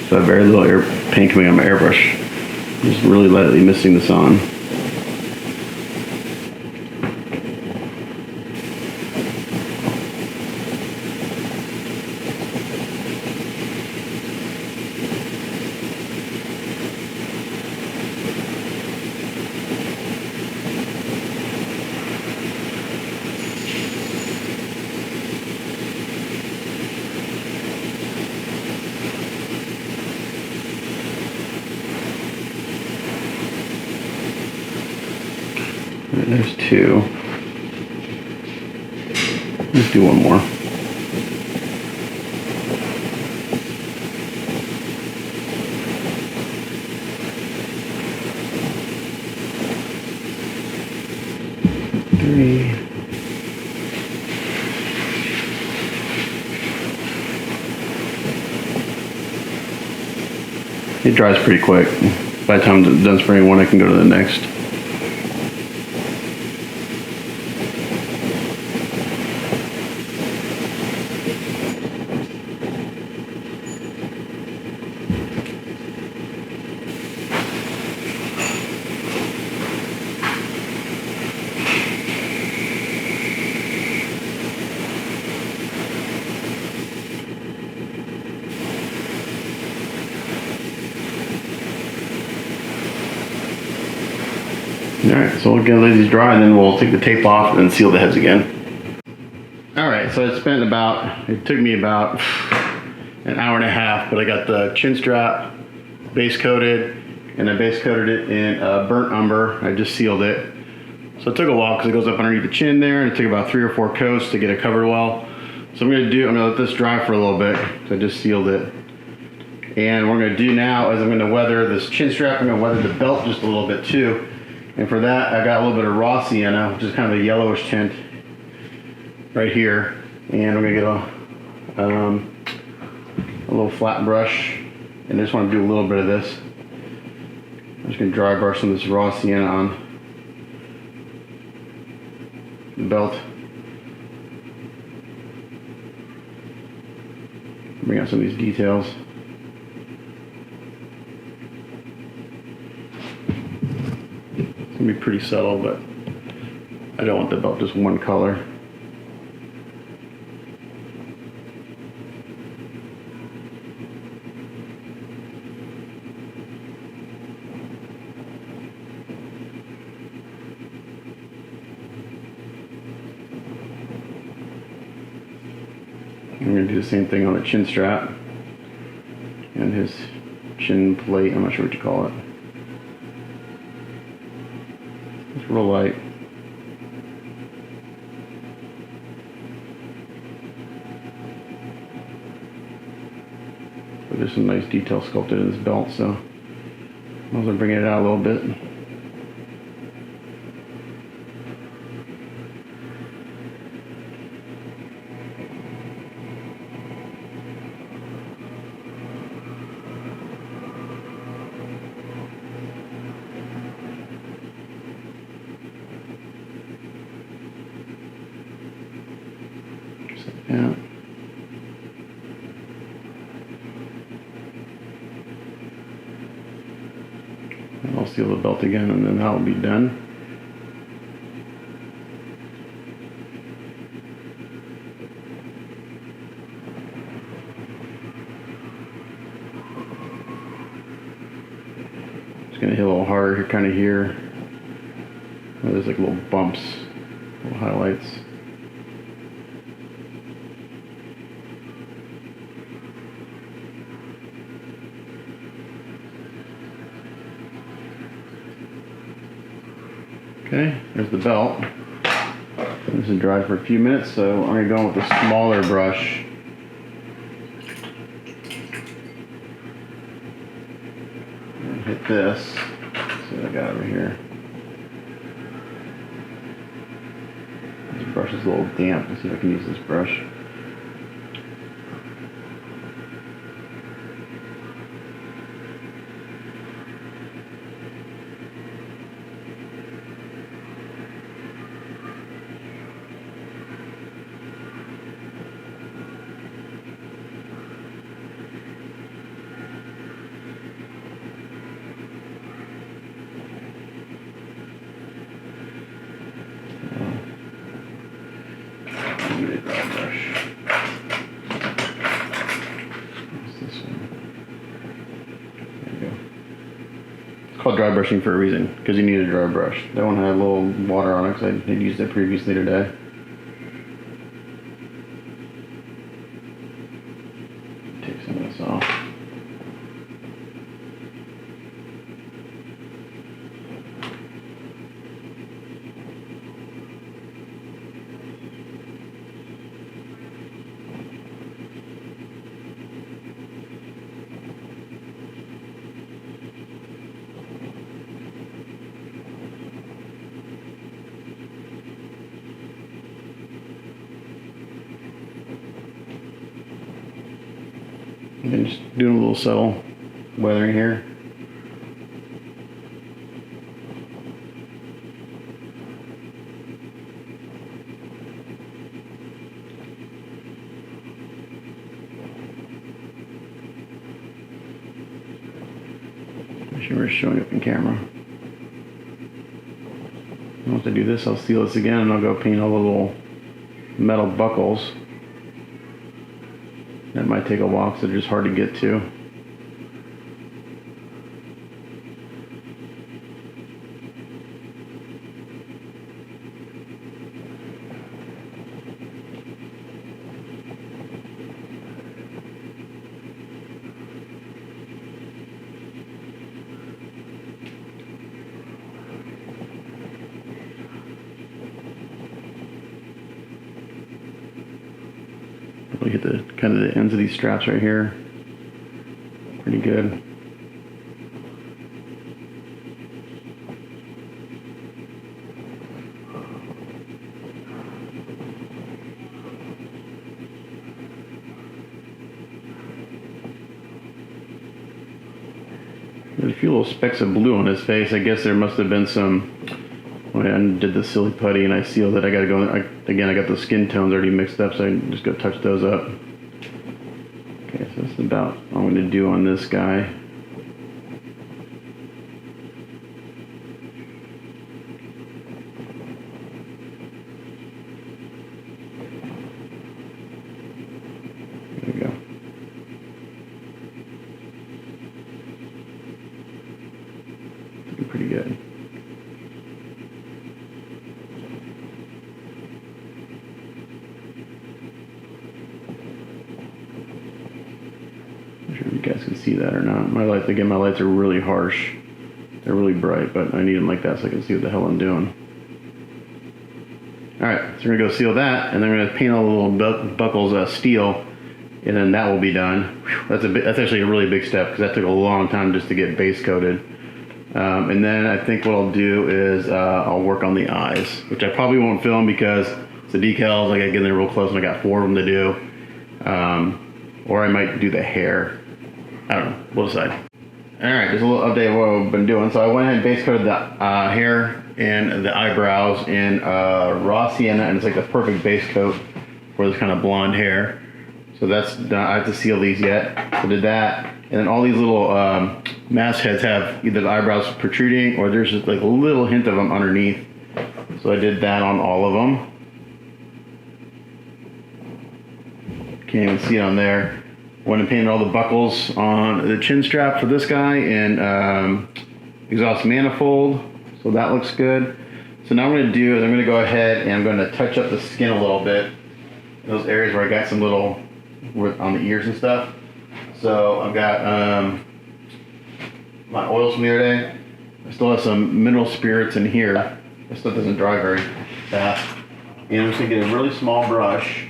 So I have very little paint coming on my airbrush. Just really lightly misting this on. There's 2. Let's do one more. Three. It dries pretty quick. By the time I'm done spraying one, I can go to the next. Alright, so we're going to let these dry and then we'll take the tape off and seal the heads again. Alright, so it took me about an hour and a half, but I got the chin strap base coated, and I base coated it in burnt umber. I just sealed it. So it took a while because it goes up underneath the chin there, and it took about 3 or 4 coats to get it covered well. So I'm going to let this dry for a little bit. So I just sealed it. And what I'm going to do now is I'm going to weather this chin strap. I'm going to weather the belt just a little bit too. And for that, I got a little bit of raw sienna, which is kind of a yellowish tint right here. And I'm going to get a little flat brush, and I just want to do a little bit of this. I'm just going to dry brush some of this raw sienna on the belt. Bring out some of these details. gonna be pretty subtle, but I don't want the belt just one color. I'm going to do the same thing on the chin strap and his chin plate. I'm not sure what you call it. It's real light. But there's some nice detail sculpted in this belt, so I was bringing it out a little bit. Yeah. And I'll seal the belt again, and then that'll be done. It's gonna hit a little harder here, kind of here. There's like little bumps, little highlights. Okay, there's the belt. This is dry for a few minutes, so I'm going to go with a smaller brush. And hit this. Let's see what I got over here. This brush is a little damp. Let's see if I can use this brush. It's called dry brushing for a reason, because you need a dry brush. That one had a little water on it because I had used it previously today. Take some of this off. And then just doing a little subtle weathering here. Make sure we're showing up in camera. Once I do this, I'll seal this again and I'll go paint all the little metal buckles. That might take a while because they're just hard to get to. Look at the kind of the ends of these straps right here. Pretty good. There's a few little specks of blue on his face. I guess there must have been some, when I did the silly putty and I sealed it, I gotta go, again, I got the skin tones already mixed up, so I just go touch those up. Okay, so that's about all I'm gonna do on this guy. pretty good. Not sure if you guys can see that or not. My lights, again, my lights are really harsh. They're really bright, but I need them like that so I can see what the hell I'm doing. Alright, so we're going to go seal that, and then we're going to paint all the little buckles steel, and then that will be done. Whew, that's actually a really big step, because that took a long time just to get base coated. And then I think what I'll do is I'll work on the eyes, which I probably won't film because it's the decals. I got to get in there real close, and I got 4 of them to do. Or I might do the hair. I don't know. We'll decide. Alright, just a little update of what I've been doing. So I went ahead and base coated the hair and the eyebrows in raw sienna, and it's like the perfect base coat for this kind of blonde hair. So that's done. I have to seal these yet. So I did that. And then all these little mask heads have either the eyebrows protruding or there's just like a little hint of them underneath. So I did that on all of them. Can't even see it on there. Went and painted all the buckles on the chin strap for this guy and exhaust manifold. So that looks good. So now what I'm going to do is I'm going to go ahead and I'm going to touch up the skin a little bit. In those areas where I got some little, on the ears and stuff. So I've got my oils from the other day. I still have some mineral spirits in here. This stuff doesn't dry very fast. And I'm just going to get a really small brush.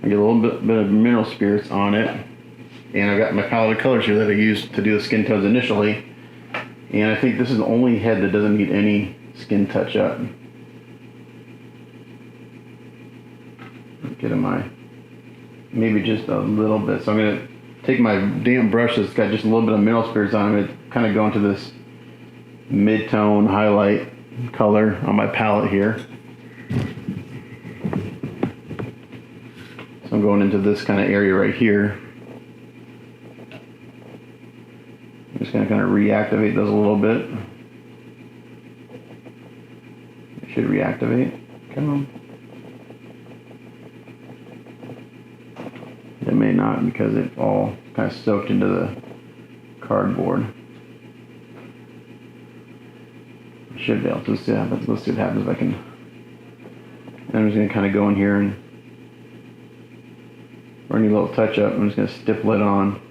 I get a little bit of mineral spirits on it. And I've got my palette of colors here that I used to do the skin tones initially. And I think this is the only head that doesn't need any skin touch up. Get in my, maybe just a little bit. So I'm going to take my damp brush that's got just a little bit of mineral spirits on it, kind of go into this mid-tone highlight color on my palette here. So I'm going into this kind of area right here. I'm just going to kind of reactivate those a little bit. It should reactivate. Come on. It may not because it's all kind of soaked into the cardboard. It should be able to see what happens. Let's see what happens if I can. I'm just going to kind of go in here and for any little touch up, I'm just going to stipple it on.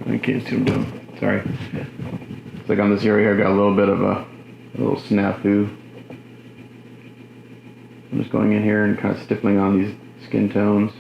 I can't see what I'm doing. Sorry. It's like on this area here, I got a little bit of a little snafu. I'm just going in here and kind of stippling on these skin tones.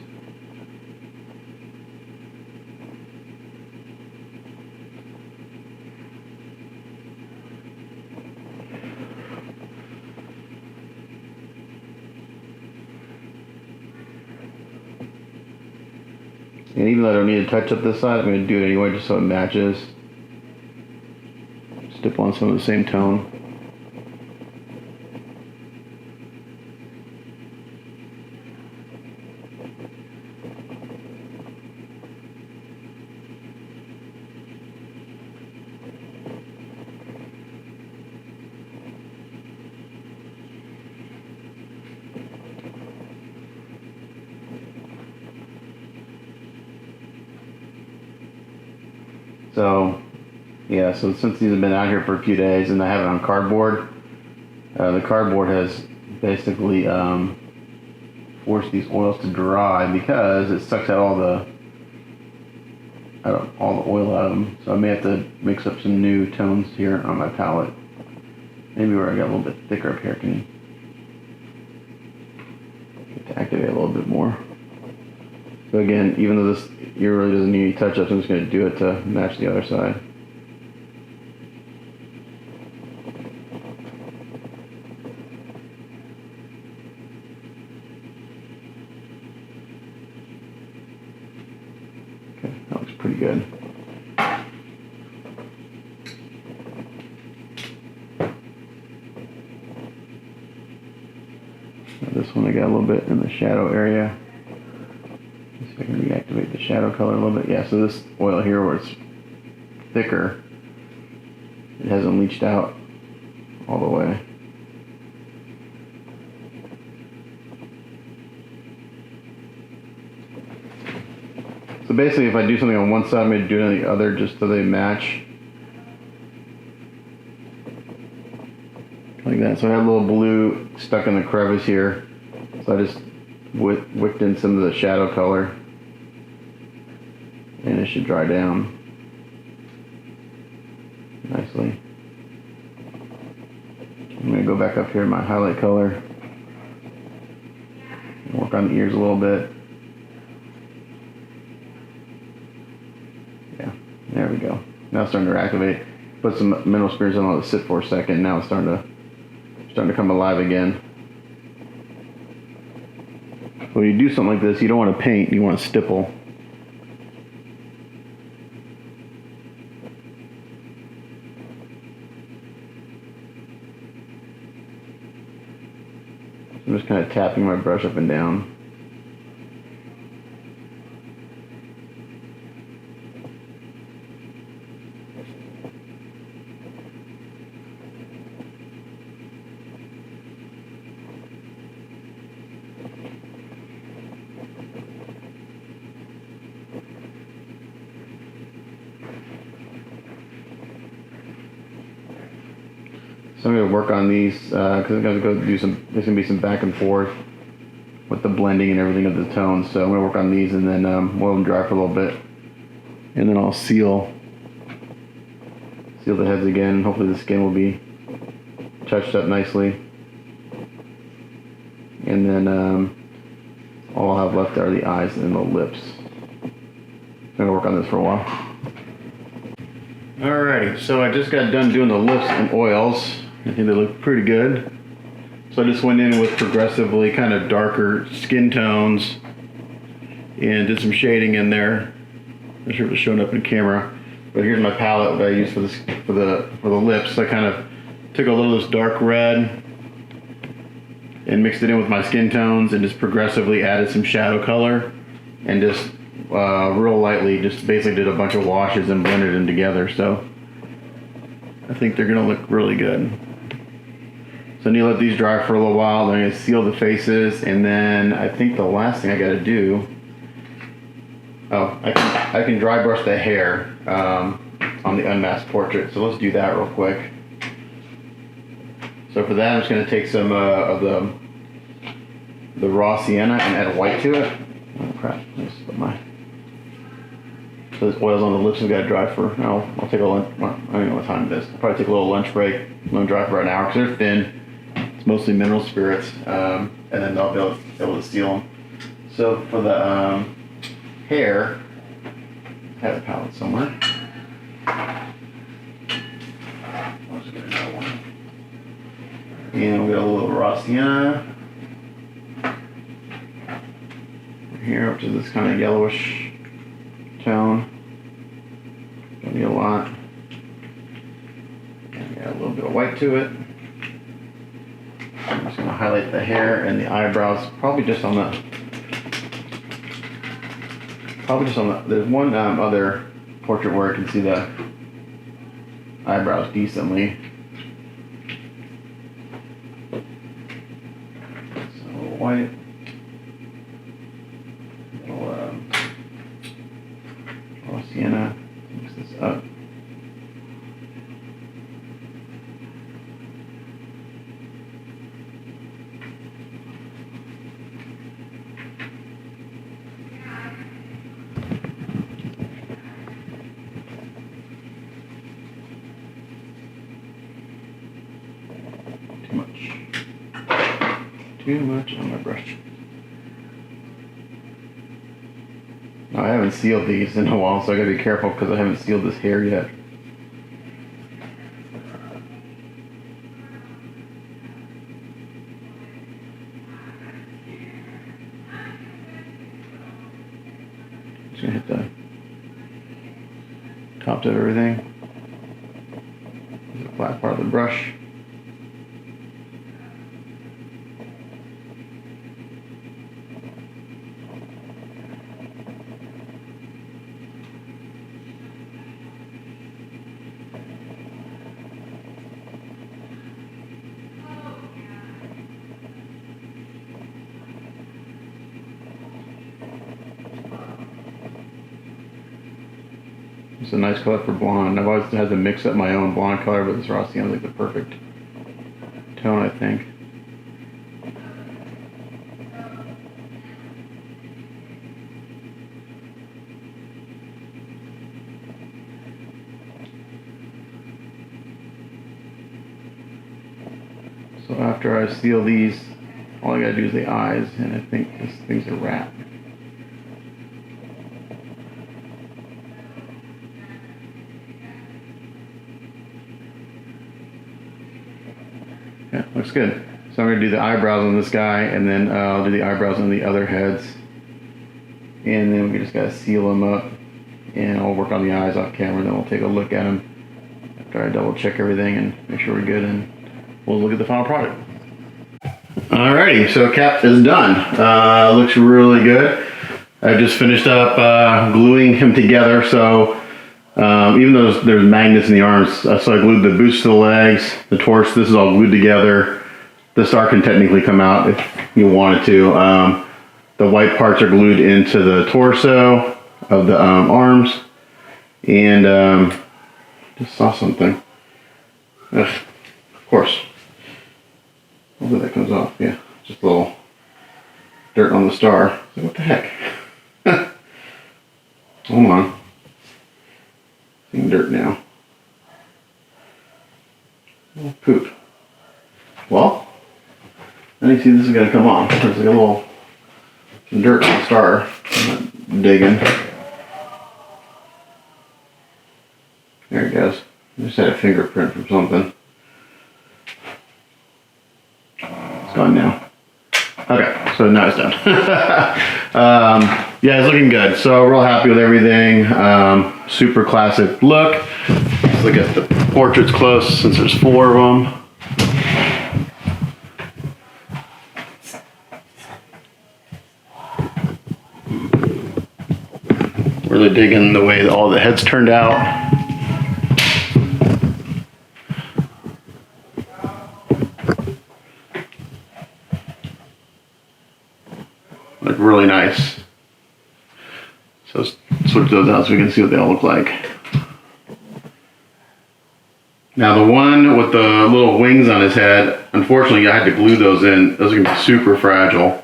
And even though I don't need to touch up this side, I'm going to do it anyway just so it matches. Stipple on some of the same tone. So, yeah, so since these have been out here for a few days and I have it on cardboard, the cardboard has basically forced these oils to dry because it sucks out all the oil out of them. So I may have to mix up some new tones here on my palette. Maybe where I got a little bit thicker up here, can get to activate a little bit more. So again, even though this ear really doesn't need any touch-ups, I'm just going to do it to match the other side. Okay, that looks pretty good. this one I got a little bit in the shadow area. See if I can reactivate the shadow color a little bit. Yeah, so this oil here where it's thicker, it hasn't leached out all the way. So basically if I do something on one side, I'm going to do it on the other just so they match. Like that. So I have a little blue stuck in the crevice here. So I just whipped in some of the shadow color. And it should dry down nicely. I'm going to go back up here to my highlight color. And work on the ears a little bit. Yeah, there we go. Now it's starting to activate. Put some mineral spirits on, let it sit for a second. Now it's starting to come alive again. When you do something like this, you don't want to paint, you want to stipple. I'm just kind of tapping my brush up and down. So I'm going to work on these because I'm going to go do some. There's going to be some back and forth with the blending and everything of the tones. So I'm going to work on these and then oil them dry for a little bit, and then I'll seal the heads again. Hopefully the skin will be touched up nicely, and then all I'll have left are the eyes and the lips. I'm going to work on this for a while. Alrighty, so I just got done doing the lips and oils. I think they look pretty good. So I just went in with progressively kind of darker skin tones and did some shading in there. Not sure if it's showing up in camera, but here's my palette that I used for the lips. I kind of took a little of this dark red and mixed it in with my skin tones and just progressively added some shadow color and just real lightly just basically did a bunch of washes and blended them together. So I think they're gonna look really good. So I need to let these dry for a little while. Then I'm gonna seal the faces, and then I think the last thing I gotta do, I can dry brush the hair on the unmasked portrait. So let's do that real quick. So for that, I'm just gonna take some of the raw sienna and add white to it. Oh crap! So this oil's on the lips and got to dry for. I'll take a lunch. Well, I don't know what time it is. I'll probably take a little lunch break. Let them dry for about an hour because they're thin. It's mostly mineral spirits, and then I'll be able to seal them. So for the hair, I have a palette somewhere. I'll just get another one. And we'll get a little raw sienna here, which is this kind of yellowish tone. Don't need a lot. And add a little bit of white to it. I'm just going to highlight the hair and the eyebrows, probably just on the. There's one other portrait where I can see the eyebrows decently. So a little white. Sienna, mix this up. Too much on my brush. Now, I haven't sealed these in a while, so I gotta be careful because I haven't sealed this hair yet. Just gonna hit the tops of everything. The flat part of the brush. It's a nice color for blonde. I've always had to mix up my own blonde color, but this raw seems like the perfect tone, I think. So after I seal these, all I gotta do is the eyes, and I think this thing's a wrap. Yeah, looks good. So I'm going to do the eyebrows on this guy, and then I'll do the eyebrows on the other heads. And then we just got to seal them up. And I'll work on the eyes off camera, then we'll take a look at them after I double check everything and make sure we're good, and we'll look at the final product. Alrighty, so Cap is done. Looks really good. I just finished up gluing him together, so even though there's magnets in the arms, so I glued the boots to the legs, the torso, this is all glued together. The star can technically come out if you wanted to. The white parts are glued into the torso of the arms, and just saw something. Ugh, of course. Hopefully that comes off. Yeah, just a little dirt on the star. So what the heck? Hold on. Seeing dirt now. Oh, poop. Well, I think see this is gonna come off. There's like a little some dirt on the star. I'm not digging. There it goes. I just had a fingerprint from something. It's gone now. Okay, so now it's done. Yeah, it's looking good. So real happy with everything. Super classic look. Let's look at the portraits close since there's 4 of them. Really digging the way that all the heads turned out. Look really nice. So switch those out so we can see what they all look like. Now the one with the little wings on his head, unfortunately I had to glue those in. Those are gonna be super fragile.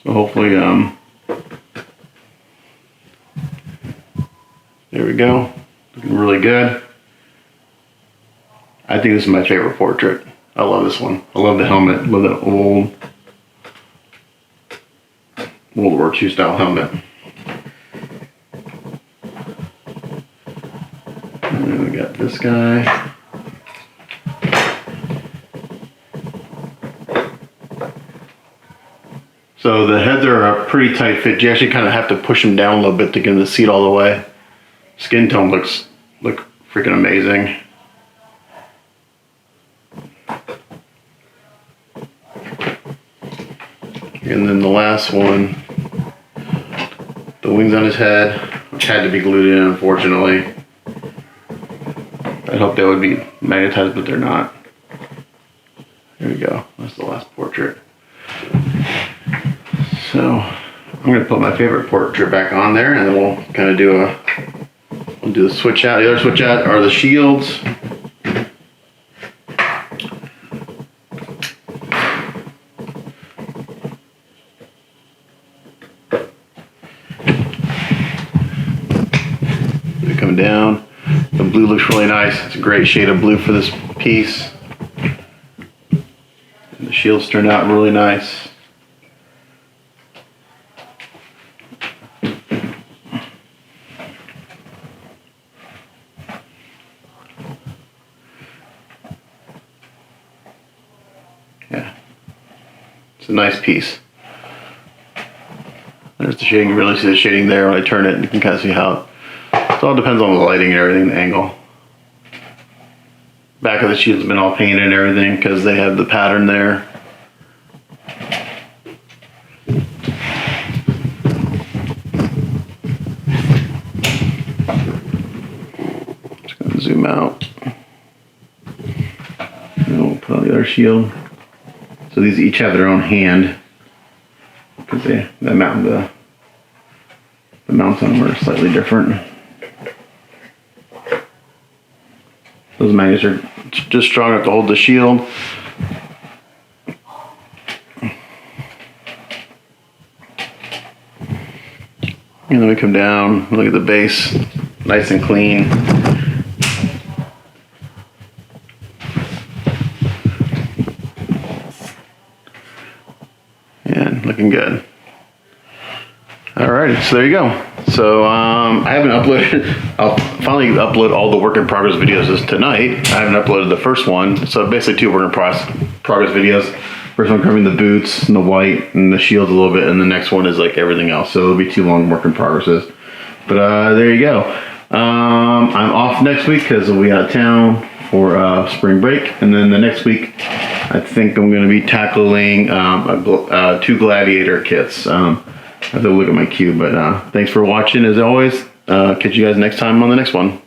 So hopefully, there we go. Looking really good. I think this is my favorite portrait. I love this one. I love the helmet. I love that old World War II style helmet. And then we got this guy. So the heads are a pretty tight fit. You actually kind of have to push them down a little bit to get them to seat all the way. Skin tone look freaking amazing. And then the last one, the wings on his head, which had to be glued in, unfortunately. I'd hope they would be magnetized, but they're not. There we go. That's the last portrait. So I'm gonna put my favorite portrait back on there, and then we'll kind of do the switch out. The other switch out are the shields. They're coming down. The blue looks really nice. It's a great shade of blue for this piece. And the shields turned out really nice. Yeah, it's a nice piece. There's the shading. You really see the shading there. When I turn it, you can kind of see how it all depends on the lighting and everything, the angle. Back of the shield's been all painted and everything because they have the pattern there. Just gonna zoom out. And we'll put on the other shield. So these each have their own hand because the mounts on them are slightly different. Those magnets are just strong enough to hold the shield. And then we come down, look at the base, nice and clean. And looking good. Alrighty, so there you go. So I haven't uploaded, I'll finally upload all the work in progress videos this tonight. I haven't uploaded the first one, so basically 2 work in progress videos. First one covering the boots and the white and the shield a little bit, and the next one is like everything else. So it'll be 2 long work in progresses. But there you go. I'm off next week because we'll be out of town for spring break, and then the next week I think I'm going to be tackling 2 gladiator kits. I have to look at my queue, but thanks for watching as always. Catch you guys next time on the next one.